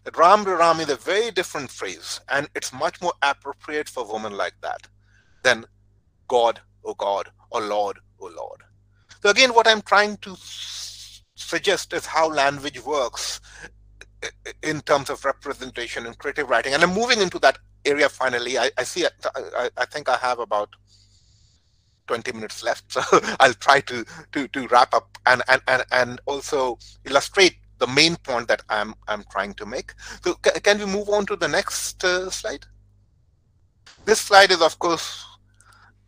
Speaker 2: That Ram Ram is a very different phrase, and it's much more appropriate for women like that than God, or Lord, oh Lord. So again, what I'm trying to suggest is how language works in terms of representation and creative writing. And I'm moving into that area finally. I see, I think I have about 20 minutes left, so I'll try to wrap up and also illustrate the main point that I'm trying to make. So can we move on to the next slide? This slide is, of course,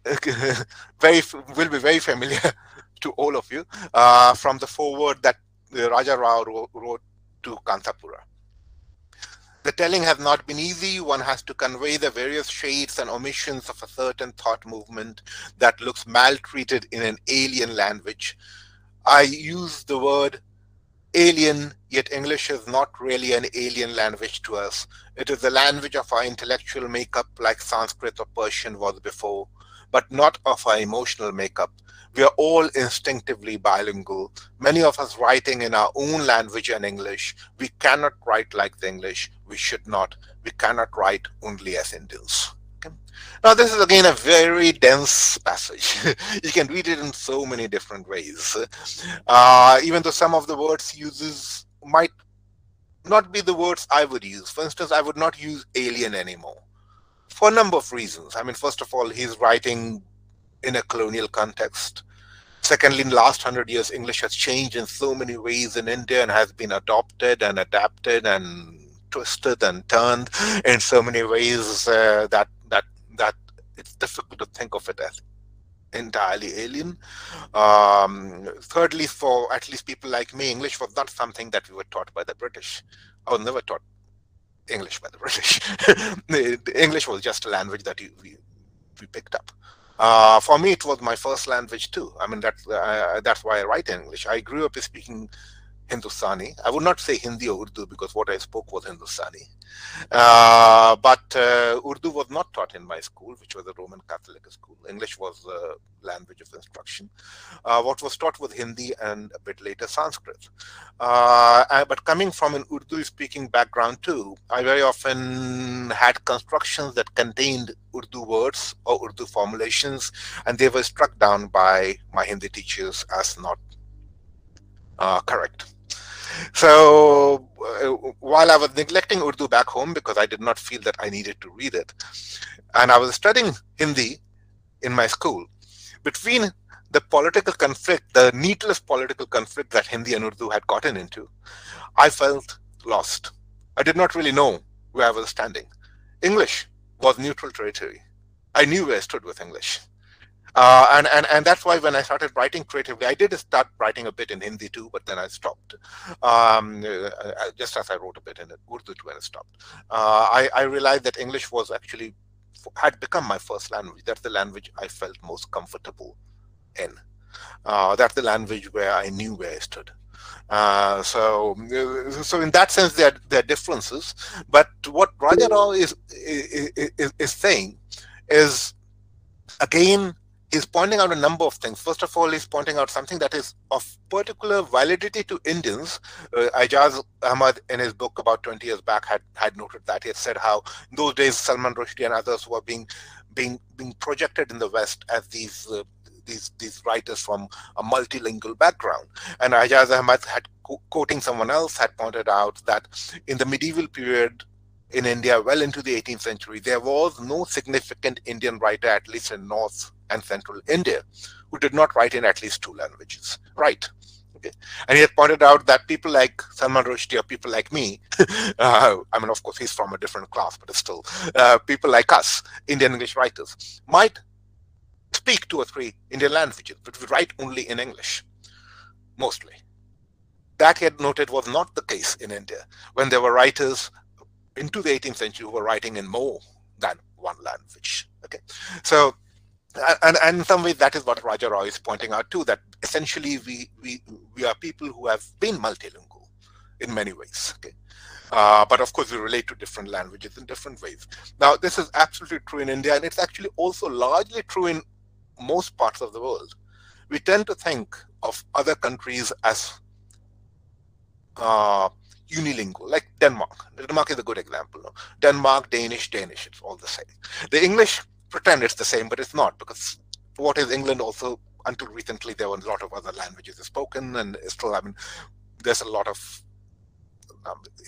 Speaker 2: will be very familiar to all of you from the foreword that Raja Rao wrote to Kantapura. The telling has not been easy. One has to convey the various shades and omissions of a certain thought movement that looks maltreated in an alien language. I use the word alien, yet English is not really an alien language to us. It is the language of our intellectual makeup, like Sanskrit or Persian was before, but not of our emotional makeup. We are all instinctively bilingual. Many of us writing in our own language and English. We cannot write like the English. We should not. We cannot write only as Indians. Okay? Now, this is again a very dense passage. You can read it in so many different ways. Even though some of the words he uses might not be the words I would use. For instance, I would not use alien anymore for a number of reasons. I mean, first of all, he's writing in a colonial context. Secondly, in the last 100 years, English has changed in so many ways in India and has been adopted and adapted and twisted and turned in so many ways that it's difficult to think of it as entirely alien. Thirdly, for at least people like me, English was not something that we were taught by the British. I was never taught English by the British. The English was just a language that we picked up. For me, it was my first language too. I mean, that's why I write in English. I grew up speaking Hindustani. I would not say Hindi or Urdu because what I spoke was Hindustani. But Urdu was not taught in my school, which was a Roman Catholic school. English was the language of instruction. What was taught was Hindi and a bit later Sanskrit. But coming from an Urdu-speaking background too, I very often had constructions that contained Urdu words or Urdu formulations, and they were struck down by my Hindi teachers as not correct. So while I was neglecting Urdu back home because I did not feel that I needed to read it, and I was studying Hindi in my school, between the political conflict, the needless political conflict that Hindi and Urdu had gotten into, I felt lost. I did not really know where I was standing. English was neutral territory. I knew where I stood with English. And that's why when I started writing creatively, I did start writing a bit in Hindi too, but then I stopped. Just as I wrote a bit in Urdu too, and I stopped. I realized that English was actually had become my first language. That's the language I felt most comfortable in. That's the language where I knew where I stood. So in that sense, there are differences. But what Raja Rao is saying is, again, he's pointing out a number of things. First of all, he's pointing out something that is of particular validity to Indians. Ijaz Ahmad, in his book about 20 years back, had noted that. He had said how in those days Salman Rushdie and others were being projected in the West as these writers from a multilingual background. And Ijaz Ahmad, quoting someone else, had pointed out that in the medieval period in India, well into the 18th century, there was no significant Indian writer, at least in North and Central India, who did not write in at least two languages. Right. Okay. And he had pointed out that people like Salman Rushdie or people like me, I mean, of course, he's from a different class, but still, people like us, Indian English writers, might speak 2 or 3 Indian languages, but we write only in English, mostly. That, he had noted, was not the case in India, when there were writers into the 18th century who were writing in more than one language. Okay, so and in some ways that is what Raja Rao is pointing out too, that essentially we are people who have been multilingual in many ways. Okay, but of course we relate to different languages in different ways. Now this is absolutely true in India, and it's actually also largely true in most parts of the world. We tend to think of other countries as unilingual, like Denmark. Denmark is a good example. No? Denmark, Danish, it's all the same. The English pretend it's the same, but it's not, because what is England also, until recently, there were a lot of other languages spoken, and still, I mean, there's a lot of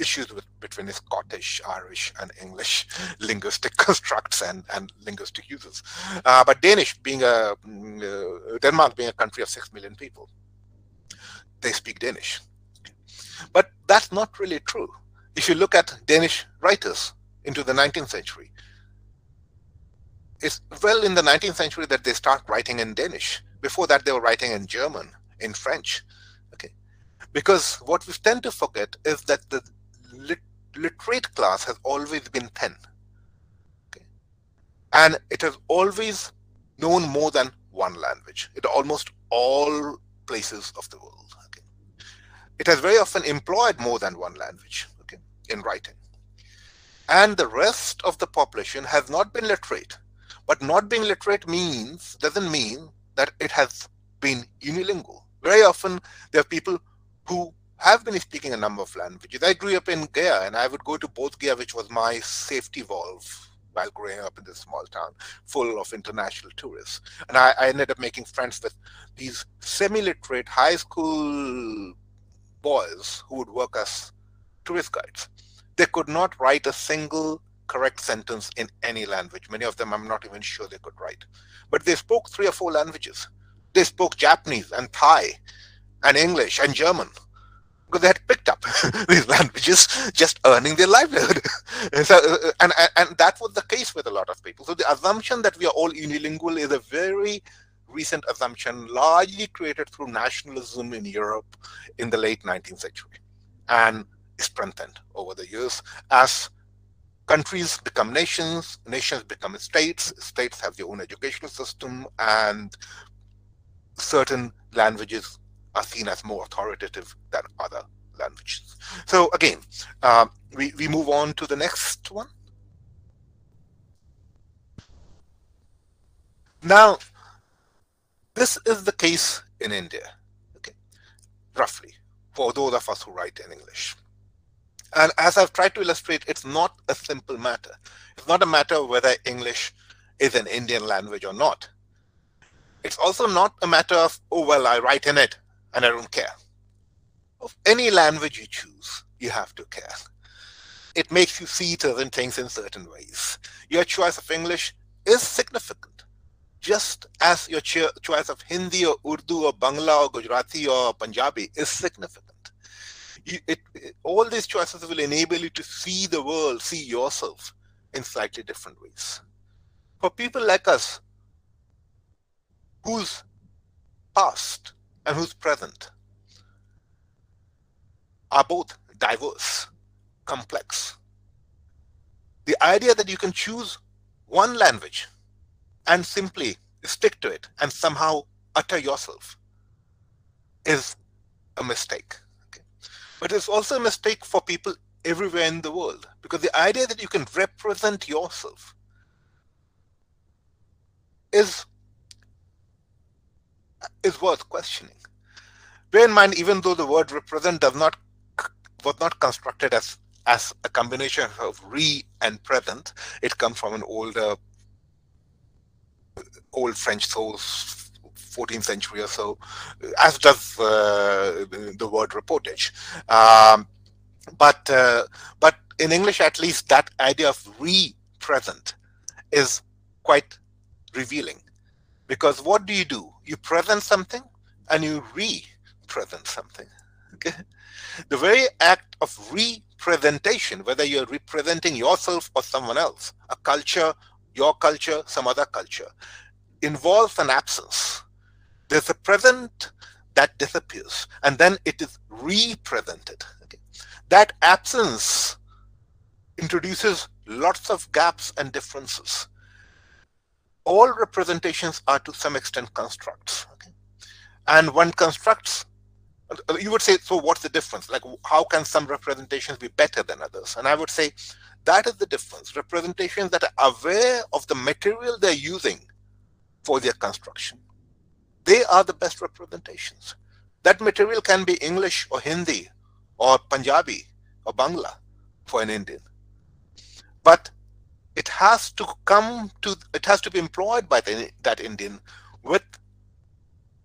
Speaker 2: issues between Scottish, Irish, and English linguistic constructs and linguistic uses. But Denmark being a country of 6 million people, they speak Danish. But that's not really true. If you look at Danish writers into the 19th century, it's well in the 19th century that they start writing in Danish. Before that, they were writing in German, in French. Okay, because what we tend to forget is that the literate class has always been thin. Okay, and it has always known more than one language in almost all places of the world. Okay, it has very often employed more than one language. Okay, in writing, and the rest of the population has not been literate. But not being literate doesn't mean that it has been unilingual. Very often, there are people who have been speaking a number of languages. I grew up in Gaya, and I would go to Bodh Gaya, which was my safety valve while growing up in this small town, full of international tourists. And I ended up making friends with these semi-literate high school boys who would work as tourist guides. They could not write a single correct sentence in any language. Many of them I'm not even sure they could write. But they spoke 3 or 4 languages. They spoke Japanese and Thai and English and German, because they had picked up these languages, just earning their livelihood. and that was the case with a lot of people. So the assumption that we are all unilingual is a very recent assumption, largely created through nationalism in Europe in the late 19th century, and strengthened over the years as countries become nations, nations become states, states have their own educational system, and certain languages are seen as more authoritative than other languages. So again, we move on to the next one. Now, this is the case in India, okay, roughly, for those of us who write in English. And as I've tried to illustrate, it's not a simple matter. It's not a matter of whether English is an Indian language or not. It's also not a matter of, oh, well, I write in it and I don't care. Of any language you choose, you have to care. It makes you see certain things in certain ways. Your choice of English is significant, just as your choice of Hindi or Urdu or Bangla or Gujarati or Punjabi is significant. All these choices will enable you to see the world, see yourself in slightly different ways. For people like us, whose past and whose present are both diverse, complex, the idea that you can choose one language and simply stick to it and somehow utter yourself is a mistake. But it's also a mistake for people everywhere in the world, because the idea that you can represent yourself is worth questioning. Bear in mind, even though the word represent was not constructed as a combination of re and present, it comes from an old French source, 14th century or so, as does the word reportage. But in English, at least, that idea of re-present is quite revealing. Because what do? You present something and you re-present something. Okay? The very act of representation, whether you're representing yourself or someone else, a culture, your culture, some other culture, involves an absence. There's a present that disappears, and then it is represented. Okay? That absence introduces lots of gaps and differences. All representations are to some extent constructs. Okay? And one constructs, you would say, so what's the difference? Like, how can some representations be better than others? And I would say that is the difference. Representations that are aware of the material they're using for their construction, they are the best representations. That material can be English or Hindi or Punjabi or Bangla, for an Indian. But it has to be employed by that Indian with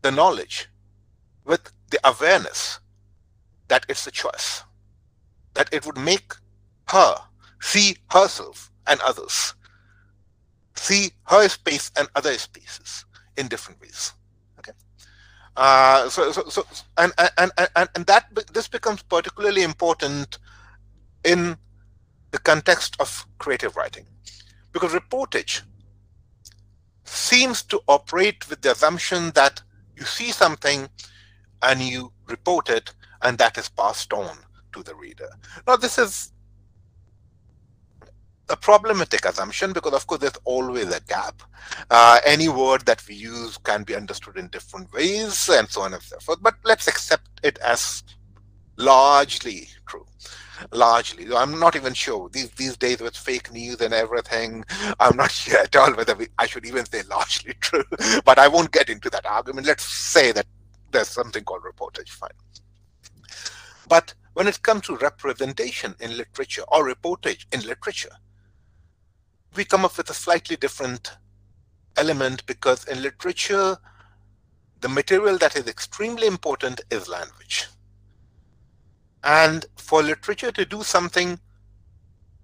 Speaker 2: the knowledge, with the awareness that it's a choice, that it would make her see herself and others, see her space and other spaces in different ways. Okay, this becomes particularly important in the context of creative writing, because reportage seems to operate with the assumption that you see something and you report it, and that is passed on to the reader. Now, this is a problematic assumption because, of course, there's always a gap. Any word that we use can be understood in different ways, and so on and so forth. But let's accept it as largely true. Largely, I'm not even sure these days with fake news and everything, I'm not sure at all whether I should even say largely true, but I won't get into that argument. Let's say that there's something called reportage, fine. But when it comes to representation in literature or reportage in literature, we come up with a slightly different element, because in literature, the material that is extremely important is language. And for literature to do something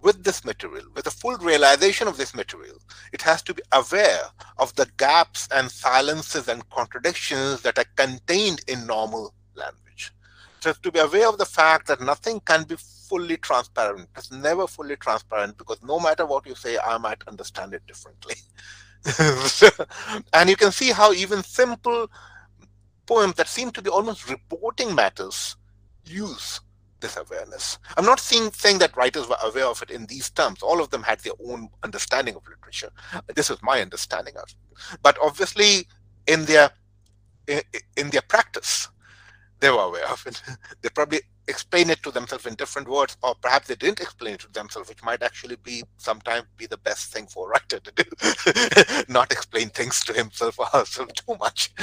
Speaker 2: with this material, with a full realization of this material, it has to be aware of the gaps and silences and contradictions that are contained in normal language. So to be aware of the fact that nothing can be fully transparent. It's never fully transparent, because no matter what you say, I might understand it differently. And you can see how even simple poems that seem to be almost reporting matters use this awareness. I'm not saying that writers were aware of it in these terms. All of them had their own understanding of literature. This is my understanding of it. But obviously, in their practice, they were aware of it. They probably explain it to themselves in different words, or perhaps they didn't explain it to themselves, which might actually be sometimes be the best thing for a writer to do. Not explain things to himself or herself too much.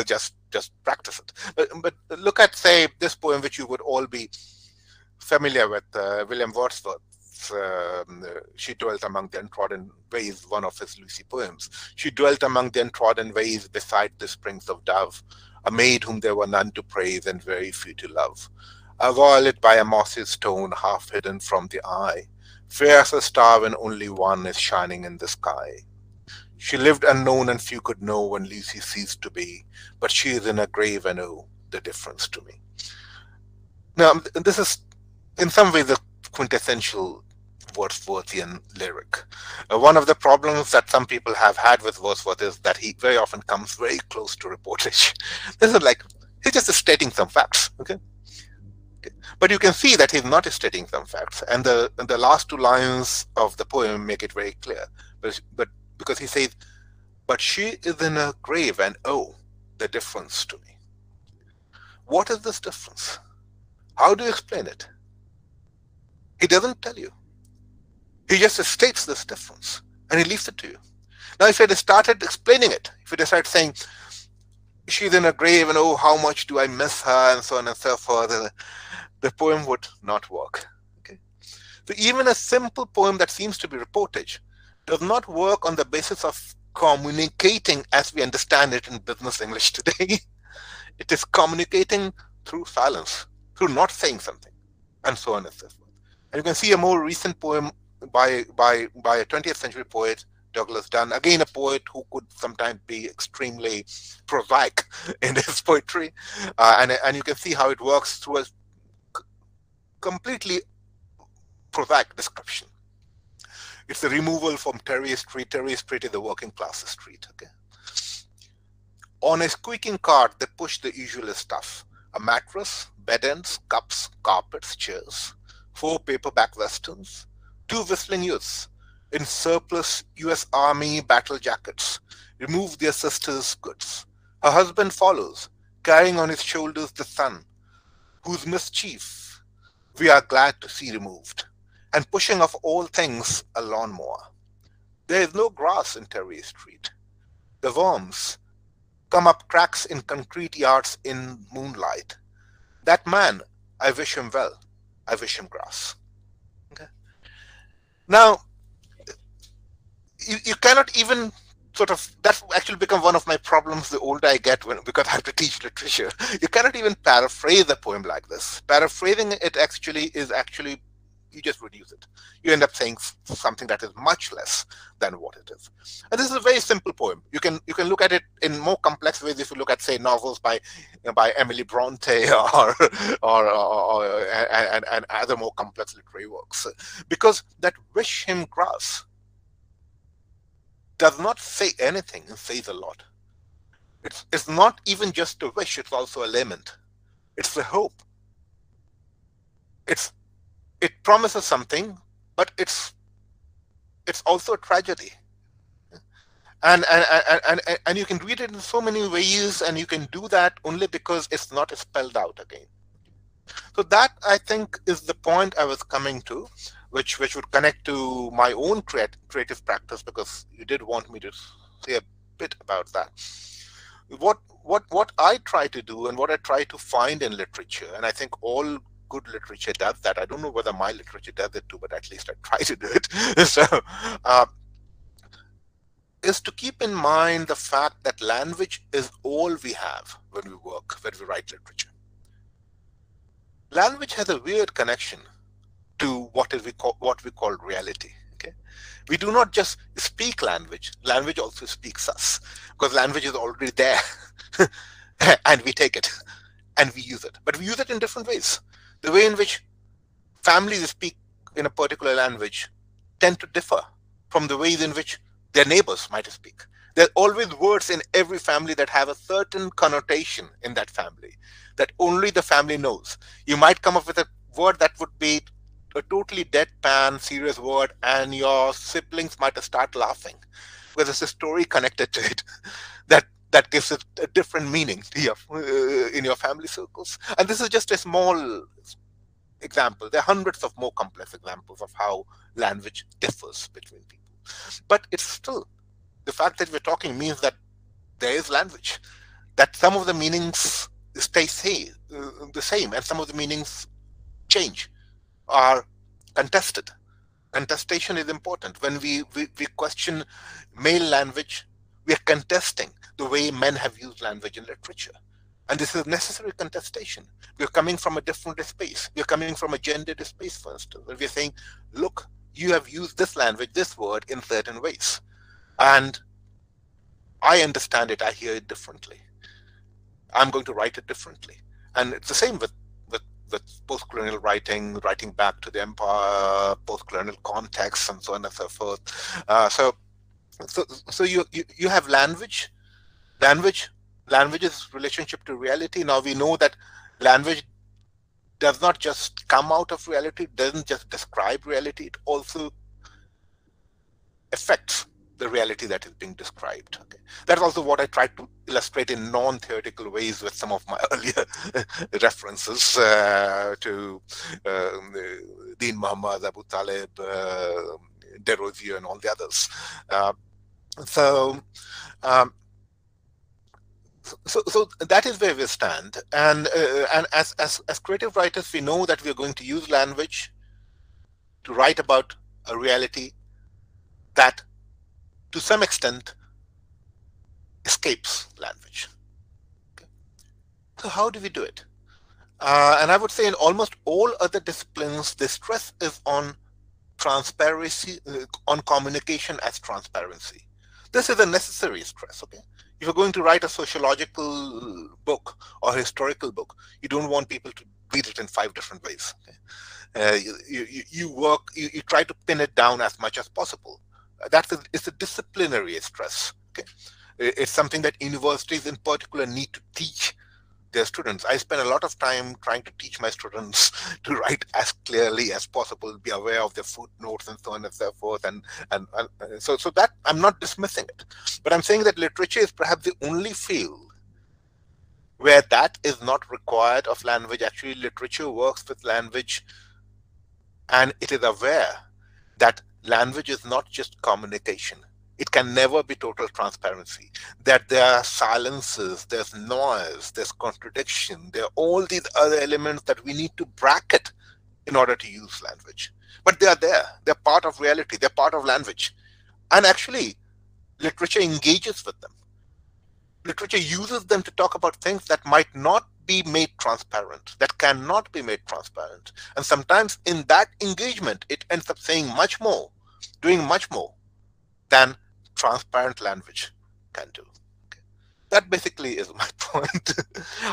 Speaker 2: Just practice it. But look at, say, this poem, which you would all be familiar with, William Wordsworth. She dwelt among the untrodden ways, one of his Lucy poems. She dwelt among the untrodden ways beside the springs of Dove, a maid whom there were none to praise and very few to love. A violet by a mossy stone, half hidden from the eye, fair as a star when only one is shining in the sky. She lived unknown and few could know when Lucy ceased to be, but she is in a grave and oh, the difference to me. Now, this is in some ways a quintessential Wordsworthian lyric. One of the problems that some people have had with Wordsworth is that he very often comes very close to reportage. This is like, he's just stating some facts, okay? But you can see that he's not stating some facts, and the last two lines of the poem make it very clear. But because he says, but she is in a grave and oh, the difference to me. What is this difference? How do you explain it? He doesn't tell you. He just states this difference, and he leaves it to you. Now, if he had started explaining it, if he had started saying, she's in a grave and oh, how much do I miss her, and so on and so forth, the poem would not work. Okay? So even a simple poem that seems to be reportage does not work on the basis of communicating as we understand it in business English today. It is communicating through silence, through not saying something, and so on and so forth. And you can see a more recent poem by a 20th century poet, Douglas Dunn, again a poet who could sometimes be extremely prosaic in his poetry, and you can see how it works through a completely prosaic description. It's the removal from Terry Street. Terry Street is the working class street. Okay. On a squeaking cart, they push the usual stuff: a mattress, bed ends, cups, carpets, chairs, 4 paperback westerns, 2 whistling youths in surplus US Army battle jackets remove their sister's goods. Her husband follows, carrying on his shoulders the son, whose mischief we are glad to see removed, and pushing of all things a lawnmower. There is no grass in Terry Street. The worms come up cracks in concrete yards in moonlight. That man, I wish him well. I wish him grass. Okay. Now, you cannot even sort of, that's actually become one of my problems the older I get, because I have to teach literature. You cannot even paraphrase a poem like this. Paraphrasing it actually you just reduce it. You end up saying something that is much less than what it is. And this is a very simple poem. You can look at it in more complex ways if you look at, say, novels by Emily Bronte and other more complex literary works, because that wish him grass does not say anything, it says a lot. It's not even just a wish, it's also a lament. It's a hope. It promises something, but it's also a tragedy. And you can read it in so many ways, and you can do that only because it's not spelled out again. So that, I think, is the point I was coming to, which would connect to my own creative practice, because you did want me to say a bit about that. What I try to do and what I try to find in literature, and I think all good literature does that. I don't know whether my literature does it too, but at least I try to do it. So, is to keep in mind the fact that language is all we have when we work, when we write literature. Language has a weird connection to what we call reality. Okay, we do not just speak language. Language also speaks us, because language is already there, and we take it and we use it. But we use it in different ways. The way in which families speak in a particular language tend to differ from the ways in which their neighbors might speak. There are always words in every family that have a certain connotation in that family that only the family knows. You might come up with a word that would be a totally deadpan, serious word, and your siblings might start laughing because there's a story connected to it that gives it a different meaning to in your family circles. And this is just a small example. There are hundreds of more complex examples of how language differs between people. But it's still, the fact that we're talking means that there is language, that some of the meanings stay the same, and some of the meanings change, are contested. Contestation is important. When we question male language, we are contesting the way men have used language in literature. And this is necessary contestation. We're coming from a different space. We're coming from a gendered space, for instance. And we're saying, look, you have used this language, this word, in certain ways. And I understand it, I hear it differently. I'm going to write it differently. And it's the same with post-colonial writing back to the empire, post-colonial context, and so on and so forth. So you have language's relationship to reality. Now we know that language does not just come out of reality, it doesn't just describe reality, it also affects the reality that is being described. Okay. That's also what I tried to illustrate in non-theoretical ways with some of my earlier references to Deen Muhammad, Abu Talib, Derozio, and all the others. So that is where we stand. And as creative writers, we know that we are going to use language to write about a reality that, to some extent, escapes language. Okay. So how do we do it? And I would say in almost all other disciplines, the stress is on transparency, on communication as transparency. This is a necessary stress. Okay, if you're going to write a sociological book or a historical book, you don't want people to read it in 5 different ways. Okay? You try to pin it down as much as possible. It's a disciplinary stress. Okay, it's something that universities in particular need to teach their students. I spend a lot of time trying to teach my students to write as clearly as possible, be aware of their footnotes and so on and so forth. And so that I'm not dismissing it, but I'm saying that literature is perhaps the only field where that is not required of language. Actually, literature works with language, and it is aware that language is not just communication. It can never be total transparency. That there are silences, there's noise, there's contradiction, there are all these other elements that we need to bracket in order to use language. But they are there. They're part of reality. They're part of language. And actually, literature engages with them. Literature uses them to talk about things that might not be made transparent, that cannot be made transparent. And sometimes in that engagement, it ends up saying much more, doing much more than transparent language can do. That basically is my point.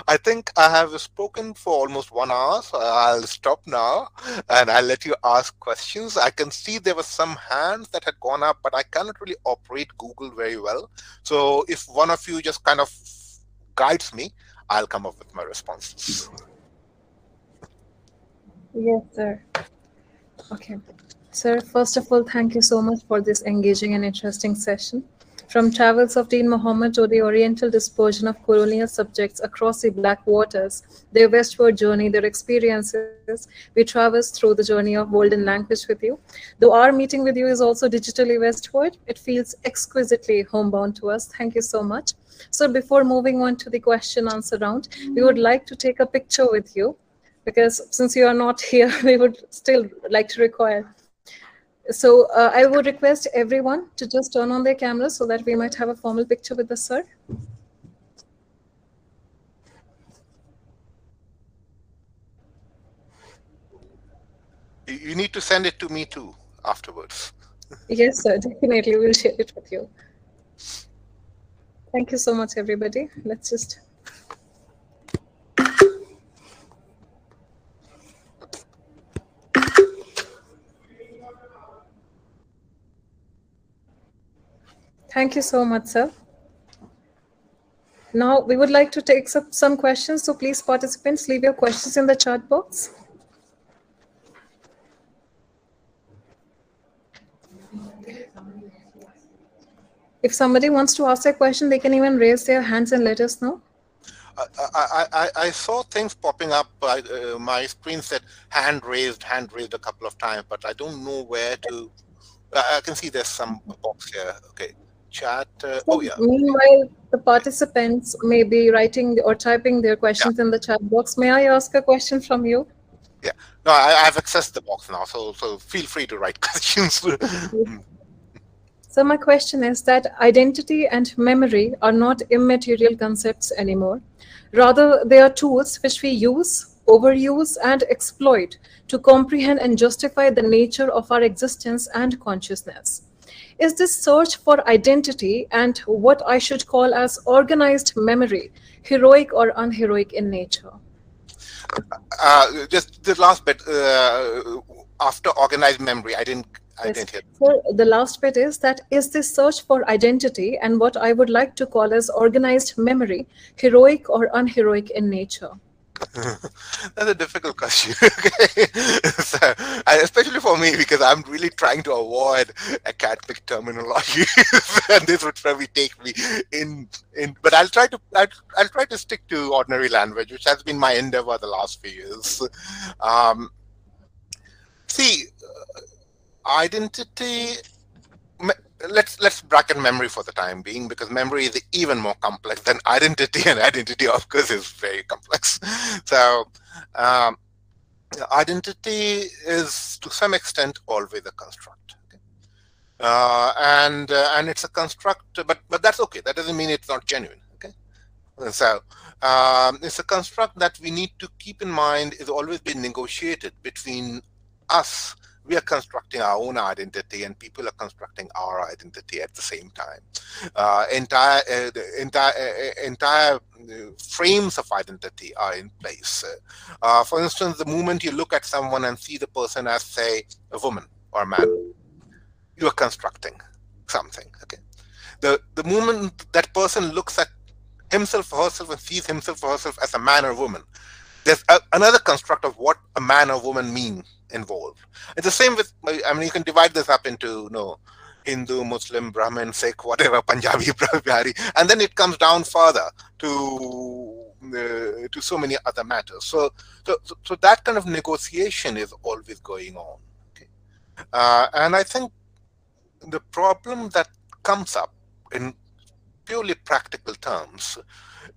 Speaker 2: I think I have spoken for almost 1 hour, so I'll stop now and I'll let you ask questions. I can see there were some hands that had gone up, but I cannot really operate Google very well. So if one of you just kind of guides me, I'll come up with my responses.
Speaker 4: Yes, sir. Okay. Sir, first of all, thank you so much for this engaging and interesting session. From travels of Deen Muhammad to the oriental dispersion of colonial subjects across the Black Waters, their westward journey, their experiences, we traversed through the journey of world and language with you. Though our meeting with you is also digitally westward, it feels exquisitely homebound to us. Thank you so much. So before moving on to the question answer round, we would like to take a picture with you, because since you are not here, we would still like to require. So I would request everyone to just turn on their cameras so that we might have a formal picture with the sir.
Speaker 2: You need to send it to me too afterwards.
Speaker 4: Yes, sir, definitely. We'll share it with you. Thank you so much, everybody. Let's just... Thank you so much, sir. Now, we would like to take some questions. So please, participants, leave your questions in the chat box. If somebody wants to ask a question, they can even raise their hands and let us know.
Speaker 2: I saw things popping up. My screen said hand raised a couple of times, but I don't know where to. I can see there's some box here. Okay, chat. Oh yeah.
Speaker 4: Meanwhile, the participants may be writing or typing their questions in the chat box. May I ask a question from you?
Speaker 2: Yeah. No, I've accessed the box now, so feel free to write questions.
Speaker 4: So my question is that identity and memory are not immaterial concepts anymore. Rather, they are tools which we use, overuse, and exploit to comprehend and justify the nature of our existence and consciousness. Is this search for identity and what I should call as organized memory heroic or unheroic in nature?
Speaker 2: Just the last bit, after organized memory, I didn't hear.
Speaker 4: So the last bit is that is this search for identity and what I would like to call as organized memory heroic or unheroic in nature?
Speaker 2: That's a difficult question. So, especially for me, because I'm really trying to avoid academic terminology, and this would probably take me in. But I'll try to stick to ordinary language, which has been my endeavor the last few years. See, identity. Let's bracket memory for the time being, because memory is even more complex than identity, and identity, of course, is very complex. So identity is to some extent always a construct, okay? And it's a construct, but that's okay. That doesn't mean it's not genuine, okay? So it's a construct that we need to keep in mind is always being negotiated between us. We are constructing our own identity, and people are constructing our identity at the same time. Entire frames of identity are in place. For instance, the moment you look at someone and see the person as, say, a woman or a man, you are constructing something. Okay. The moment that person looks at himself or herself and sees himself or herself as a man or woman, there's another construct of what a man or woman mean involved. It's the same with, I mean, you can divide this up into, Hindu, Muslim, Brahmin, Sikh, whatever, Punjabi, Bihari, and then it comes down further to so many other matters. So that kind of negotiation is always going on. Okay? And I think the problem that comes up in purely practical terms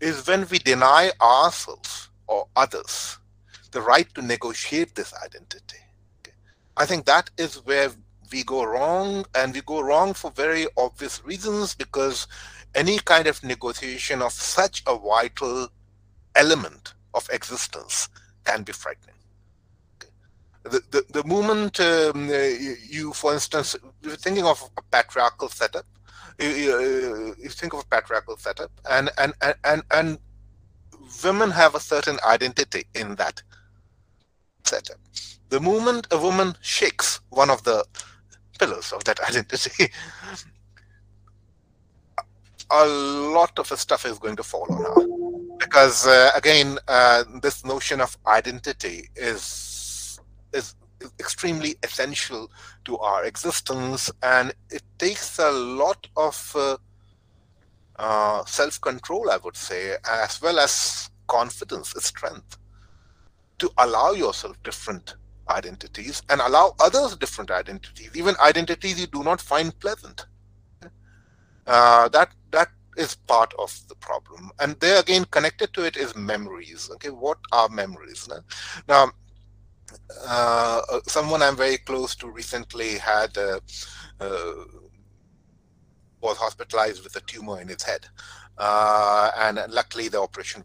Speaker 2: is when we deny ourselves or others the right to negotiate this identity. Okay? I think that is where we go wrong, and we go wrong for very obvious reasons, because any kind of negotiation of such a vital element of existence can be frightening. The moment you, for instance, you're thinking of a patriarchal setup, you think of a patriarchal setup, and women have a certain identity in that setup. The moment a woman shakes one of the pillars of that identity, a lot of stuff is going to fall on her, because again, this notion of identity is extremely essential to our existence, and it takes a lot of self-control, I would say, as well as confidence, strength, to allow yourself different identities and allow others different identities, even identities you do not find pleasant. That is part of the problem. And there again, connected to it is memories. Okay, what are memories? Now, someone I'm very close to recently had was hospitalized with a tumor in his head, and luckily the operation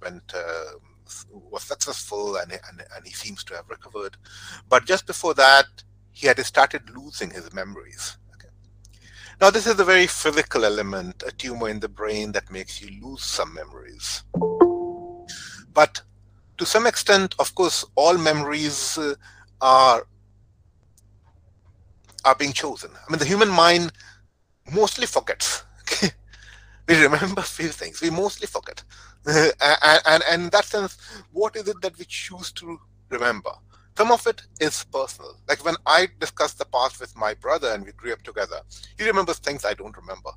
Speaker 2: was successful, and he seems to have recovered. But just before that, he had started losing his memories. Okay. Now, this is a very physical element, a tumor in the brain that makes you lose some memories. But to some extent, of course, all memories are being chosen. I mean, the human mind mostly forgets. Okay? We remember few things. We mostly forget. And in that sense, what is it that we choose to remember? Some of it is personal. Like when I discuss the past with my brother and we grew up together, he remembers things I don't remember.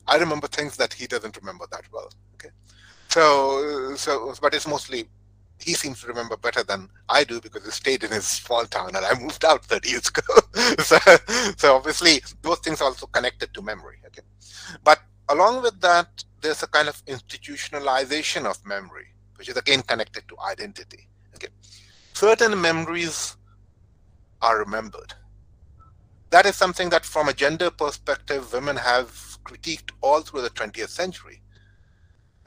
Speaker 2: I remember things that he doesn't remember that well. Okay, but it's mostly, he seems to remember better than I do, because he stayed in his small town and I moved out 30 years ago. so obviously those things are also connected to memory. Okay, but along with that, there's a kind of institutionalization of memory, which is again connected to identity. Okay, certain memories are remembered. That is something that, from a gender perspective, women have critiqued all through the 20th century,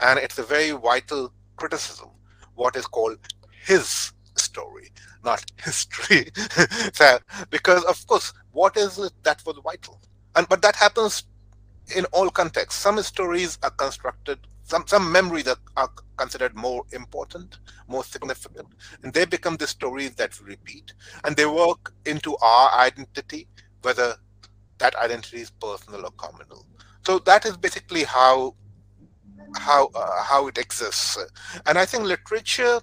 Speaker 2: and it's a very vital criticism. What is called his story, not history. So, because of course, what is it that was vital? But that happens in all contexts. Some stories are constructed, some memories are considered more important, more significant, and they become the stories that we repeat, and they work into our identity, whether that identity is personal or communal. So that is basically how it exists. And I think literature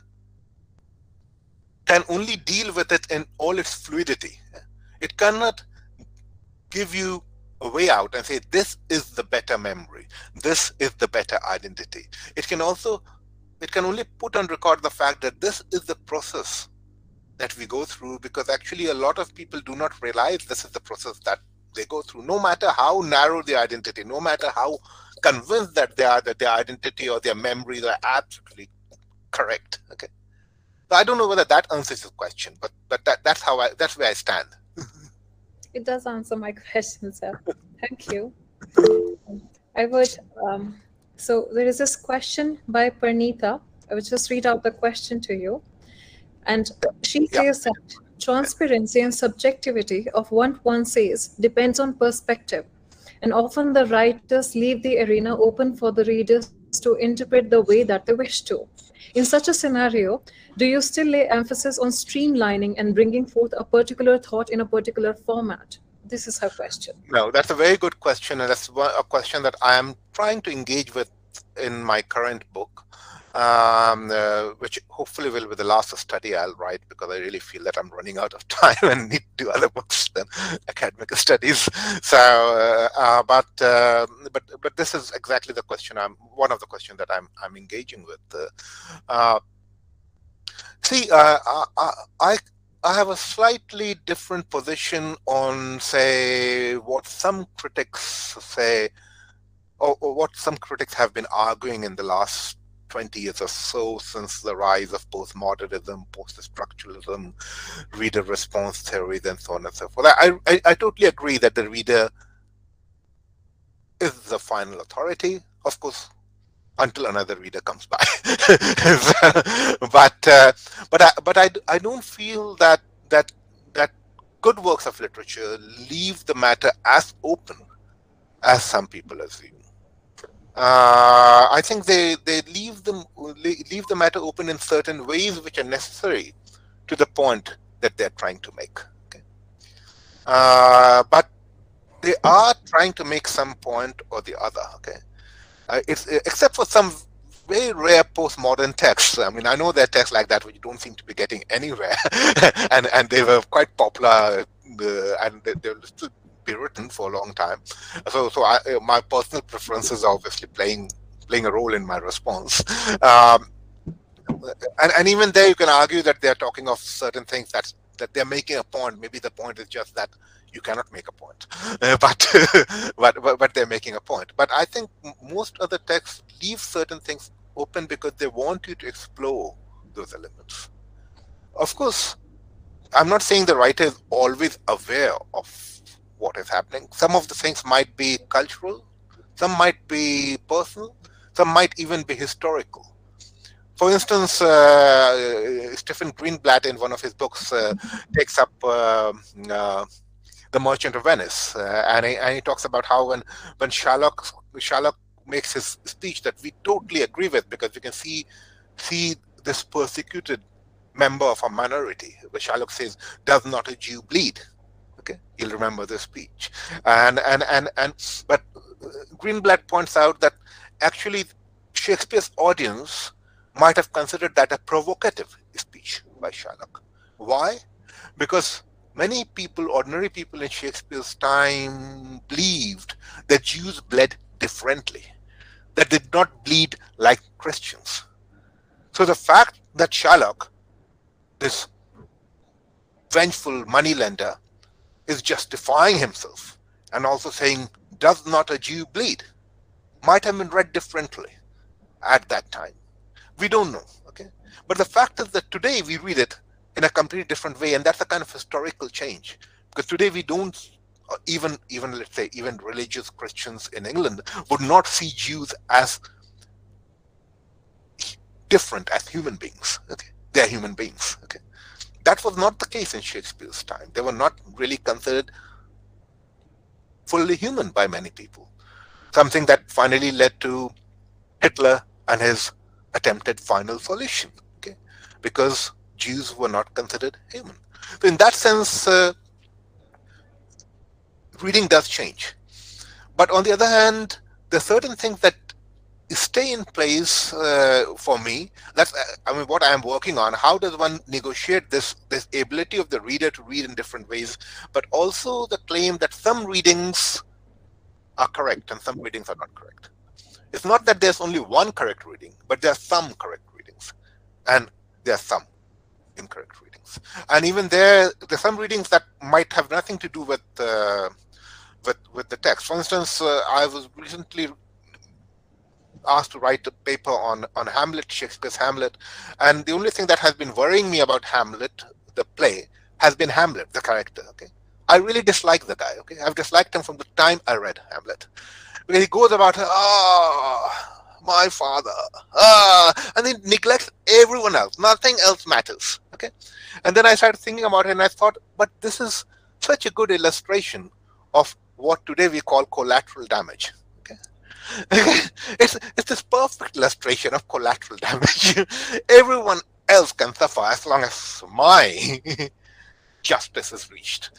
Speaker 2: can only deal with it in all its fluidity. It cannot give you a way out and say, this is the better memory, this is the better identity. It can only put on record the fact that this is the process that we go through, because actually a lot of people do not realize this is the process that they go through, no matter how narrow their identity, no matter how convinced that they are that their identity or their memories are absolutely correct. Okay, so I don't know whether that answers your question, but that's where I stand.
Speaker 4: It does answer my question, sir. Thank you. I would so there is this question by Pranita. I would just read out the question to you, and she says that transparency and subjectivity of what one says depends on perspective. And often the writers leave the arena open for the readers to interpret the way that they wish to. In such a scenario, do you still lay emphasis on streamlining and bringing forth a particular thought in a particular format? This is her question.
Speaker 2: No, that's a very good question, and that's a question that I am trying to engage with in my current book, which hopefully will be the last study I'll write, because I really feel that I'm running out of time and need to do other books than academic studies. So, but this is exactly the question. One of the questions that I'm engaging with. I have a slightly different position on, say, what some critics say, or what some critics have been arguing in the last 20 years or so since the rise of postmodernism, post-structuralism, reader response theories, and so on and so forth. I totally agree that the reader is the final authority, of course, until another reader comes by. But I don't feel that good works of literature leave the matter as open as some people assume. I think they leave the matter open in certain ways which are necessary to the point that they're trying to make. Okay? But they are trying to make some point or the other. Okay, it's except for some very rare postmodern texts. I mean, I know there are texts like that which don't seem to be getting anywhere, and they were quite popular, and they'll still be written for a long time. So my personal preference is obviously playing a role in my response. And even there, you can argue that they're talking of certain things that they're making a point. Maybe the point is just that you cannot make a point, but they're making a point. But I think most other texts leave certain things open because they want you to explore those elements. Of course, I'm not saying the writer is always aware of what is happening. Some of the things might be cultural, some might be personal, some might even be historical. For instance, Stephen Greenblatt in one of his books takes up The Merchant of Venice, and he talks about how when Sherlock makes his speech that we totally agree with, because we can see this persecuted member of a minority, where Sherlock says, "Does not a Jew bleed?" Okay, you'll remember this speech, but Greenblatt points out that actually Shakespeare's audience might have considered that a provocative speech by Sherlock. Why? Because many people, ordinary people in Shakespeare's time, believed that Jews bled differently, that they did not bleed like Christians. So the fact that Sherlock, this vengeful moneylender, is justifying himself and also saying, "Does not a Jew bleed?" might have been read differently at that time. We don't know, okay? But the fact is that today we read it in a completely different way, and that's a kind of historical change. Because today we don't, even let's say, even religious Christians in England would not see Jews as different as human beings. Okay, they're human beings. Okay, that was not the case in Shakespeare's time. They were not really considered fully human by many people. Something that finally led to Hitler and his attempted final solution, okay, because Jews were not considered human. So in that sense, reading does change. But on the other hand, there are certain things that stay in place for me. That's what I am working on. How does one negotiate this ability of the reader to read in different ways, but also the claim that some readings are correct and some readings are not correct. It's not that there's only one correct reading, but there are some correct readings, and there are some incorrect readings. And even there's some readings that might have nothing to do with the text. For instance, I was recently asked to write a paper on Hamlet, Shakespeare's Hamlet, and the only thing that has been worrying me about Hamlet, the play, has been Hamlet, the character. Okay, I really dislike the guy. Okay, I've disliked him from the time I read Hamlet. Because he goes about, my father, and he neglects everyone else. Nothing else matters. Okay, and then I started thinking about it, and I thought, but this is such a good illustration of what today we call collateral damage. Okay, it's this perfect illustration of collateral damage. Everyone else can suffer as long as my justice is reached.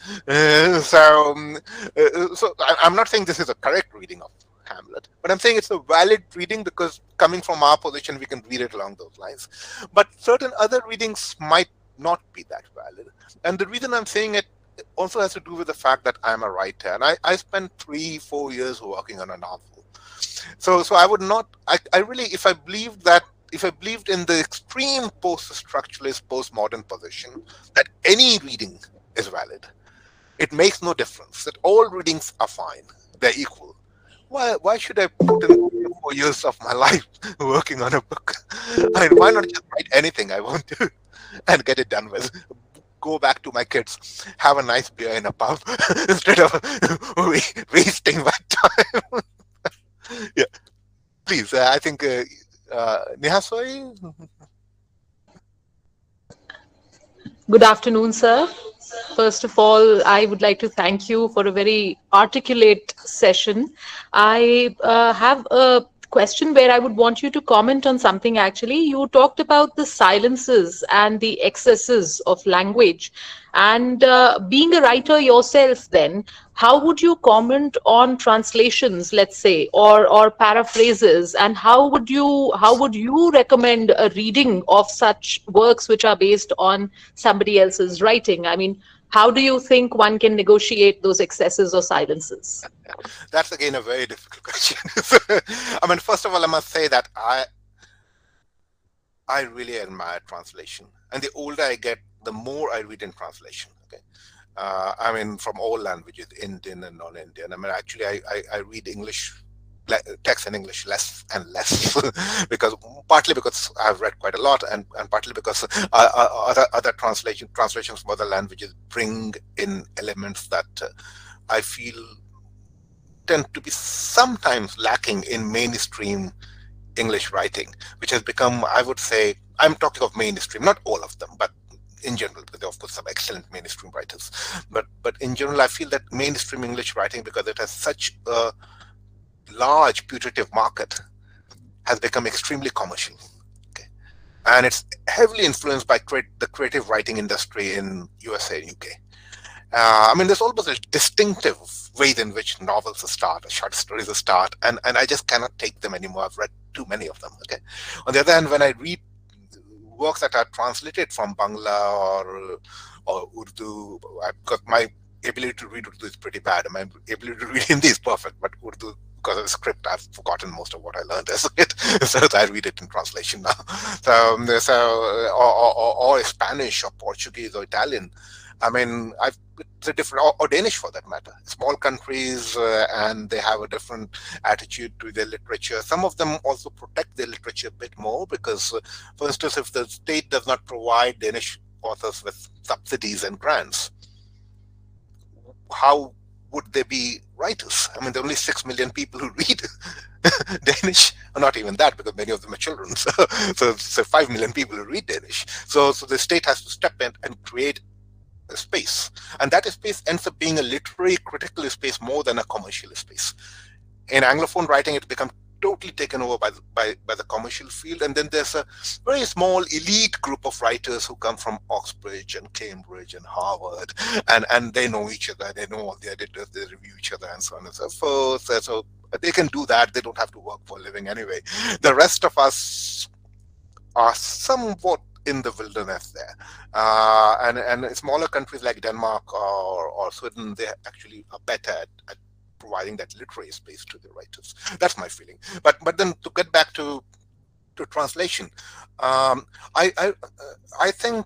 Speaker 2: So I'm not saying this is a correct reading of Hamlet, but I'm saying it's a valid reading because coming from our position, we can read it along those lines. But certain other readings might not be that valid. And the reason I'm saying it also has to do with the fact that I'm a writer, and I spent 3-4 years working on a novel. So I would not, I really, if I believed in the extreme post-structuralist, postmodern position that any reading is valid, it makes no difference, that all readings are fine, they're equal. why should I put in 4 years of my life working on a book? I mean, why not just write anything I want to and get it done with? Go back to my kids, have a nice beer in a pub instead of wasting my time. Yeah, please. I think Nihasoi.
Speaker 5: Good afternoon, sir. First of all, I would like to thank you for a very articulate session. I have a question where I would want you to comment on something actually. You talked about the silences and the excesses of language. And being a writer yourself, then, how would you comment on translations, let's say, or paraphrases, and how would you recommend a reading of such works which are based on somebody else's writing? I mean, how do you think one can negotiate those excesses or silences?
Speaker 2: That's again a very difficult question. I mean, first of all, I must say that I really admire translation, and the older I get, the more I read in translation. Okay, I mean, from all languages, Indian and non-Indian. I mean, actually, I read English text in English less and less partly because I've read quite a lot, and partly because other translations from other languages bring in elements that I feel tend to be sometimes lacking in mainstream English writing, which has become, I would say, I'm talking of mainstream, not all of them, but in general, because there are of course some excellent mainstream writers, but in general, I feel that mainstream English writing, because it has such a large putative market, has become extremely commercial. Okay, and it's heavily influenced by the creative writing industry in USA and UK. I mean, there's almost a distinctive ways in which novels start, or short stories start, and I just cannot take them anymore. I've read too many of them. Okay. On the other hand, when I read works that are translated from Bangla or Urdu, because my ability to read Urdu is pretty bad. My ability to read Hindi is perfect, but Urdu, because of the script, I've forgotten most of what I learned as a kid, so I read it in translation now. Or Spanish or Portuguese or Italian. I mean, it's a different, or Danish for that matter. Small countries, and they have a different attitude to their literature. Some of them also protect their literature a bit more because, for instance, if the state does not provide Danish authors with subsidies and grants, how would they be writers? I mean, there are only 6 million people who read Danish, or not even that, because many of them are children. So 5 million people who read Danish. So the state has to step in and create a space, and that space ends up being a literary critical space more than a commercial space. In Anglophone writing, it's become totally taken over by the commercial field, and then there's a very small elite group of writers who come from Oxbridge and Cambridge and Harvard, and they know each other, they know all the editors, they review each other, and so on and so forth. So they can do that. They don't have to work for a living anyway. The rest of us are somewhat in the wilderness there, and smaller countries like Denmark or Sweden, they actually are better at providing that literary space to the writers. That's my feeling. But then to get back to translation, I think,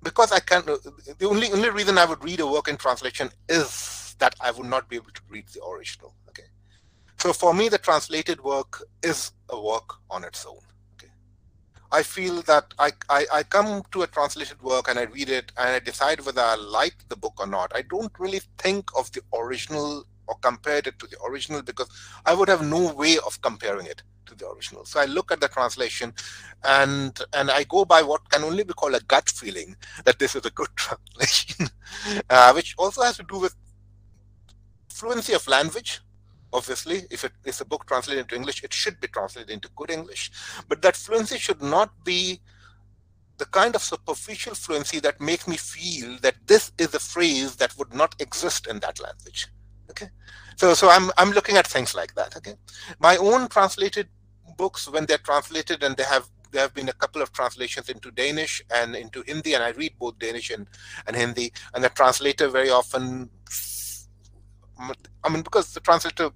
Speaker 2: because I can, the only reason I would read a work in translation is that I would not be able to read the original. Okay, so for me, the translated work is a work on its own. I feel that I come to a translated work and I read it and I decide whether I like the book or not. I don't really think of the original or compare it to the original, because I would have no way of comparing it to the original. So I look at the translation and I go by what can only be called a gut feeling that this is a good translation, which also has to do with fluency of language. Obviously, if it's a book translated into English, it should be translated into good English. But that fluency should not be the kind of superficial fluency that makes me feel that this is a phrase that would not exist in that language. Okay, so I'm looking at things like that. Okay, my own translated books, when they're translated, and there have been a couple of translations into Danish and into Hindi, and I read both Danish and Hindi, and the translator very often, I mean, because the translator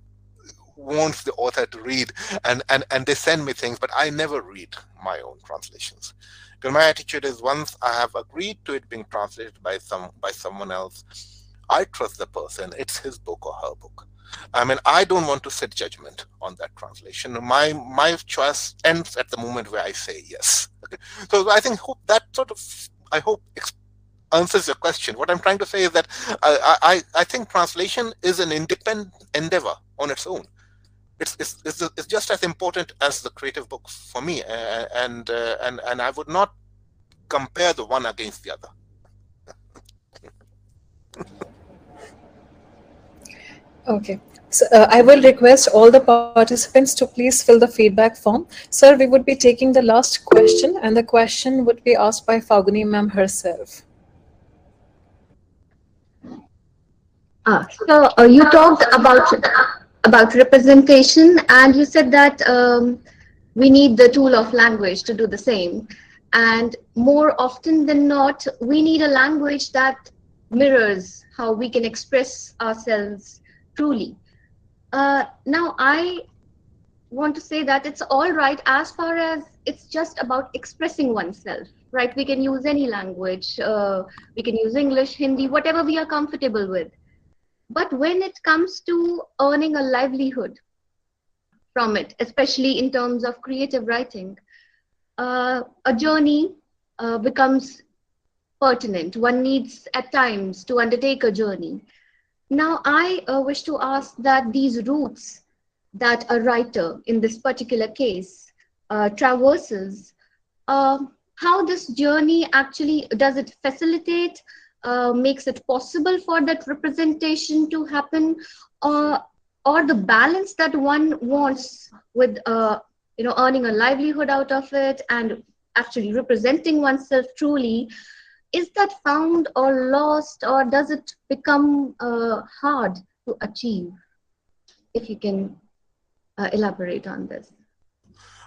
Speaker 2: wants the author to read, and they send me things, but I never read my own translations. Because my attitude is, once I have agreed to it being translated by someone else, I trust the person. It's his book or her book. I mean, I don't want to sit judgment on that translation. My choice ends at the moment where I say yes. Okay? So I think that sort of, I hope, answers your question. What I'm trying to say is that I think translation is an independent endeavor on its own. It's just as important as the creative book for me, and I would not compare the one against the other.
Speaker 5: Okay. So I will request all the participants to please fill the feedback form. Sir, we would be taking the last question, and the question would be asked by Falguni ma'am herself.
Speaker 3: So you talked about representation, and you said that we need the tool of language to do the same. And more often than not, we need a language that mirrors how we can express ourselves truly. Now, I want to say that it's all right as far as it's just about expressing oneself, right? We can use any language, we can use English, Hindi, whatever we are comfortable with. But when it comes to earning a livelihood from it, especially in terms of creative writing, a journey becomes pertinent. One needs at times to undertake a journey. Now, I wish to ask that these routes that a writer, in this particular case, traverses, how this journey actually, does it facilitate, makes it possible for that representation to happen, or the balance that one wants with earning a livelihood out of it and actually representing oneself truly, is that found or lost, or does it become hard to achieve? If you can elaborate on this.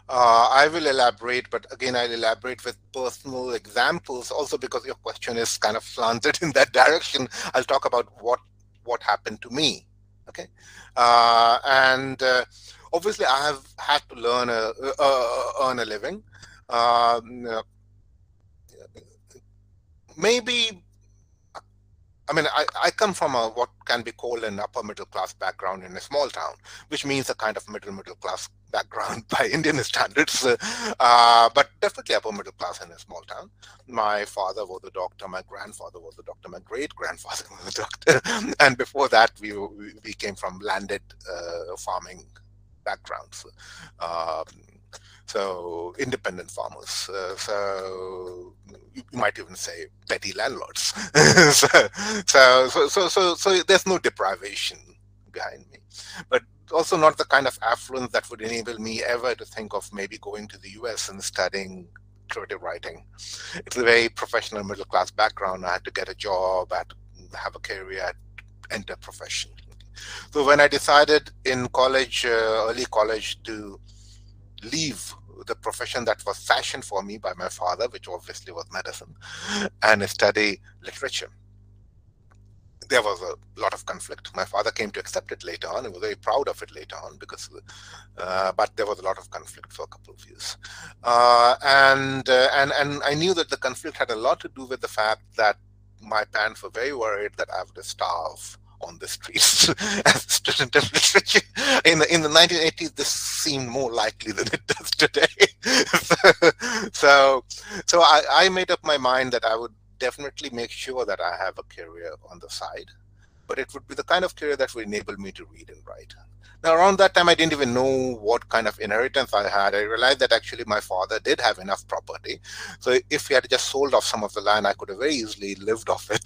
Speaker 2: I will elaborate, but again, I'll elaborate with personal examples. Also, because your question is kind of slanted in that direction, I'll talk about what happened to me. Okay, and obviously, I have had to earn a living. Maybe. I mean, I come from what can be called an upper middle class background in a small town, which means a kind of middle class background by Indian standards, but definitely upper middle class in a small town. My father was a doctor, my grandfather was a doctor, my great grandfather was a doctor, and before that we came from landed farming backgrounds. So independent farmers. So you might even say petty landlords. so there's no deprivation behind me, but also not the kind of affluence that would enable me ever to think of maybe going to the US and studying creative writing. It's a very professional middle class background. I had to get a job, I had to have a career, I had to enter profession. So when I decided in college, early college, to leave the profession that was fashioned for me by my father, which obviously was medicine, and study literature, there was a lot of conflict. My father came to accept it later on. He was very proud of it later on, because, but there was a lot of conflict for a couple of years, and I knew that the conflict had a lot to do with the fact that my parents were very worried that I would starve on the streets as a student of literature. In the 1980s, this seemed more likely than it does today. so I made up my mind that I would definitely make sure that I have a career on the side, but it would be the kind of career that would enable me to read and write. Now, around that time, I didn't even know what kind of inheritance I had. I realized that actually my father did have enough property. So if he had just sold off some of the land, I could have very easily lived off it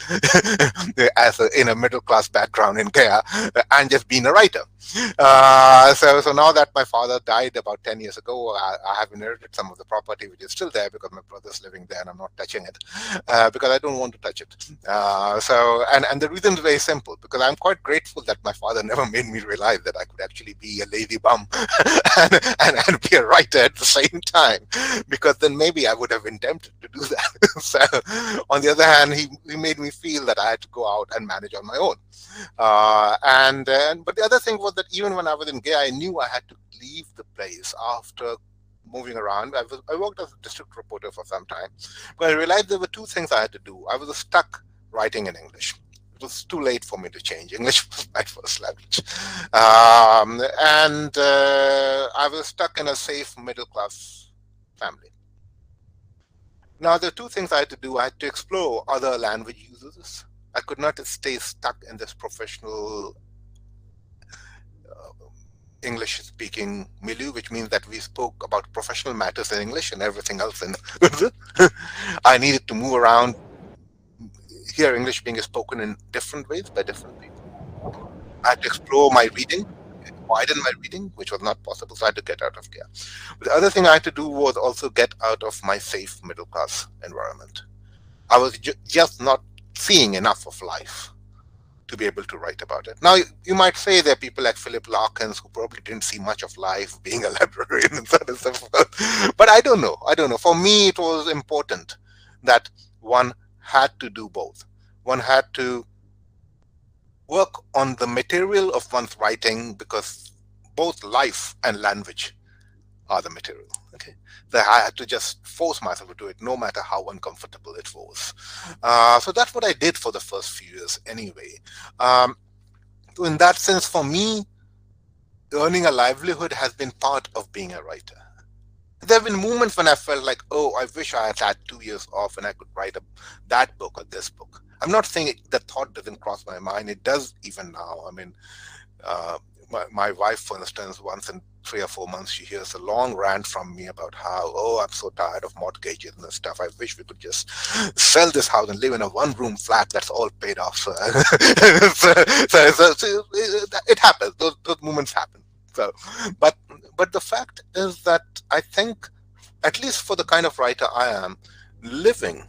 Speaker 2: in a middle class background in Gaya and just been a writer. So now that my father died about 10 years ago, I have inherited some of the property, which is still there because my brother's living there and I'm not touching it because I don't want to touch it. And the reason is very simple, because I'm quite grateful that my father never made me realize that I could actually be a lazy bum and be a writer at the same time, because then maybe I would have been tempted to do that. So on the other hand, he made me feel that I had to go out and manage on my own. But the other thing was that even when I was in Gaya, I knew I had to leave the place after moving around. I worked as a district reporter for some time, but I realized there were two things I had to do. I was stuck writing in English, It was too late for me to change. English was my first language. I was stuck in a safe middle class family. Now, there are two things I had to do. I had to explore other language uses. I could not stay stuck in this professional English-speaking milieu, which means that we spoke about professional matters in English and everything else in I needed to move around, hear English being spoken in different ways by different people. I had to explore my reading, widen my reading, which was not possible, so I had to get out of here. But the other thing I had to do was also get out of my safe middle-class environment. I was just not seeing enough of life to be able to write about it. Now, you might say there are people like Philip Larkins who probably didn't see much of life being a librarian and so on and so forth. But I don't know. For me, it was important that one had to do both. One had to work on the material of one's writing, because both life and language are the material. Okay, so I had to just force myself to do it, no matter how uncomfortable it was. So that's what I did for the first few years, anyway. So in that sense, for me, earning a livelihood has been part of being a writer. There have been moments when I felt like, oh, I wish I had 2 years off and I could write that book or this book. I'm not saying the thought doesn't cross my mind. It does even now. I mean, my wife, for instance, once in 3 or 4 months, she hears a long rant from me about how, oh, I'm so tired of mortgages and stuff. I wish we could just sell this house and live in a one-room flat that's all paid off. So, it happens. Those moments happen. So, but the fact is that I think, at least for the kind of writer I am, living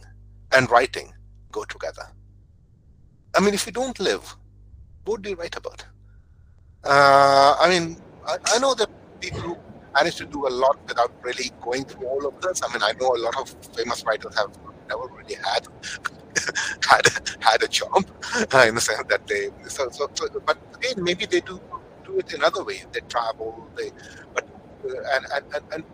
Speaker 2: and writing go together. I mean, if you don't live, what do you write about? I mean, I know that people who manage to do a lot without really going through all of this. I mean, I know a lot of famous writers have never really had a job, in the sense that they. But again, maybe they do it in other ways. They travel, and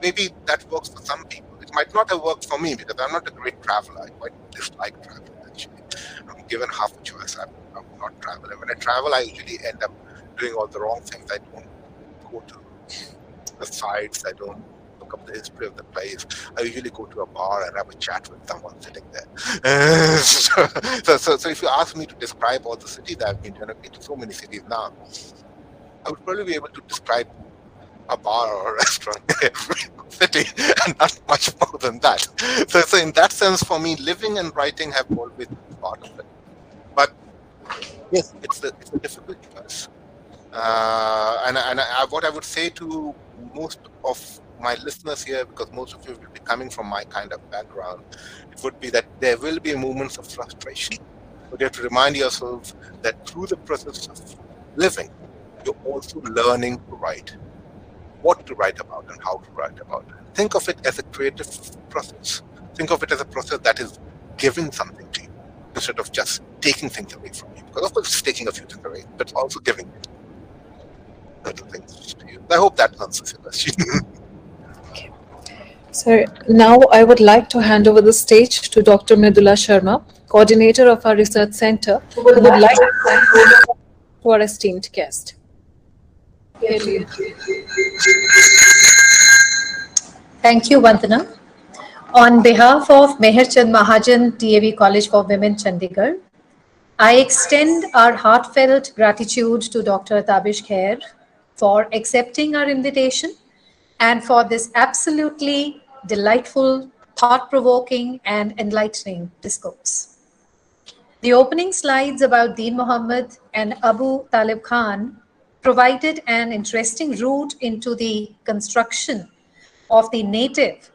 Speaker 2: maybe that works for some people. It might not have worked for me, because I'm not a great traveler. I quite dislike traveling, actually. Given half a choice, I would not travel. And when I travel, I usually end up doing all the wrong things. I don't go to the sites. I don't look up the history of the place. I usually go to a bar and have a chat with someone sitting there. So if you ask me to describe all the cities I've been to, and I've been to so many cities now, I would probably be able to describe a bar or a restaurant in every city, and not much more than that. So in that sense, for me, living and writing have always been part of it. But yes, it's a difficult choice. What I would say to most of my listeners here, because most of you will be coming from my kind of background, it would be that there will be moments of frustration. But you have to remind yourself that through the process of living, you're also learning to write, what to write about and how to write about it. Think of it as a creative process. Think of it as a process that is giving something to you, instead of just taking things away from you. Because of course it's taking a few things away, but also giving certain things to you. I hope that answers your question.
Speaker 5: Okay. So now I would like to hand over the stage to Dr. Mridula Sharma, coordinator of our research center, who would like to hand over to our esteemed guest. Here to you.
Speaker 1: Thank you, Vandana. On behalf of Meherchand Mahajan TAV College for Women, Chandigarh, I extend our heartfelt gratitude to Dr. Tabish Khair for accepting our invitation and for this absolutely delightful, thought-provoking, and enlightening discourse. The opening slides about Deen Muhammad and Abu Talib Khan provided an interesting route into the construction of the native,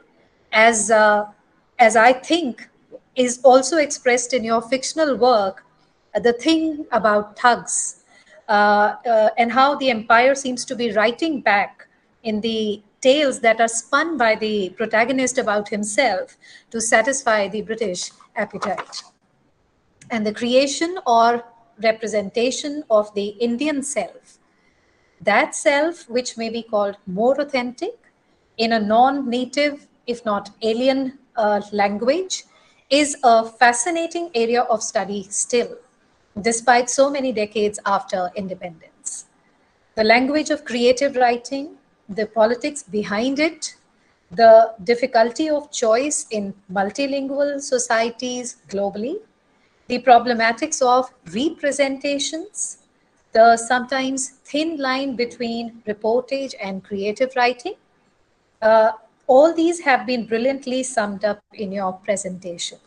Speaker 1: as I think is also expressed in your fictional work, The Thing About Thugs, and how the empire seems to be writing back in the tales that are spun by the protagonist about himself to satisfy the British appetite. And the creation or representation of the Indian self, that self which may be called more authentic in a non-native, if not alien language, is a fascinating area of study still. despite so many decades after independence. The language of creative writing, the politics behind it, the difficulty of choice in multilingual societies globally, the problematics of representations, the sometimes thin line between reportage and creative writing, all these have been brilliantly summed up in your presentation.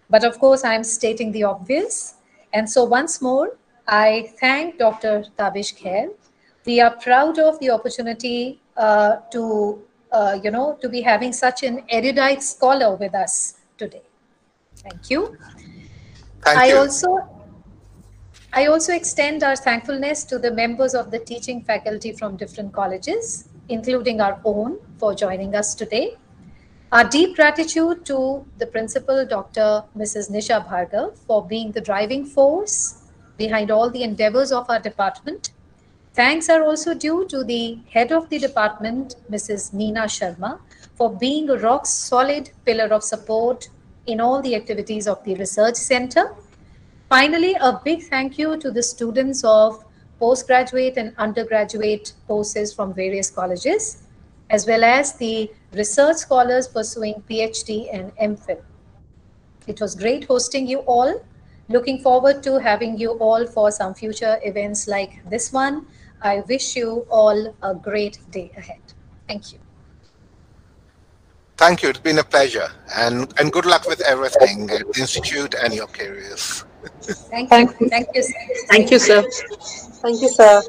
Speaker 1: But of course, I'm stating the obvious. And so once more, I thank Dr. Tabish Khair. We are proud of the opportunity to be having such an erudite scholar with us today. Thank you.
Speaker 2: Thank you.
Speaker 1: I also extend our thankfulness to the members of the teaching faculty from different colleges, including our own, for joining us today. Our deep gratitude to the principal, Dr. Mrs. Nisha Bhargav, for being the driving force behind all the endeavors of our department. Thanks are also due to the head of the department, Mrs. Neena Sharma, for being a rock-solid pillar of support in all the activities of the Research Center. Finally, a big thank you to the students of postgraduate and undergraduate courses from various colleges, as well as the research scholars pursuing PhD and MPhil. It was great hosting you all. Looking forward to having you all for some future events like this one. I wish you all a great day ahead. Thank you.
Speaker 2: Thank you. It's been a pleasure. And good luck with everything at the Institute and your careers.
Speaker 1: Thank you. Thank you.
Speaker 5: Thank you, sir.
Speaker 6: Thank you, sir.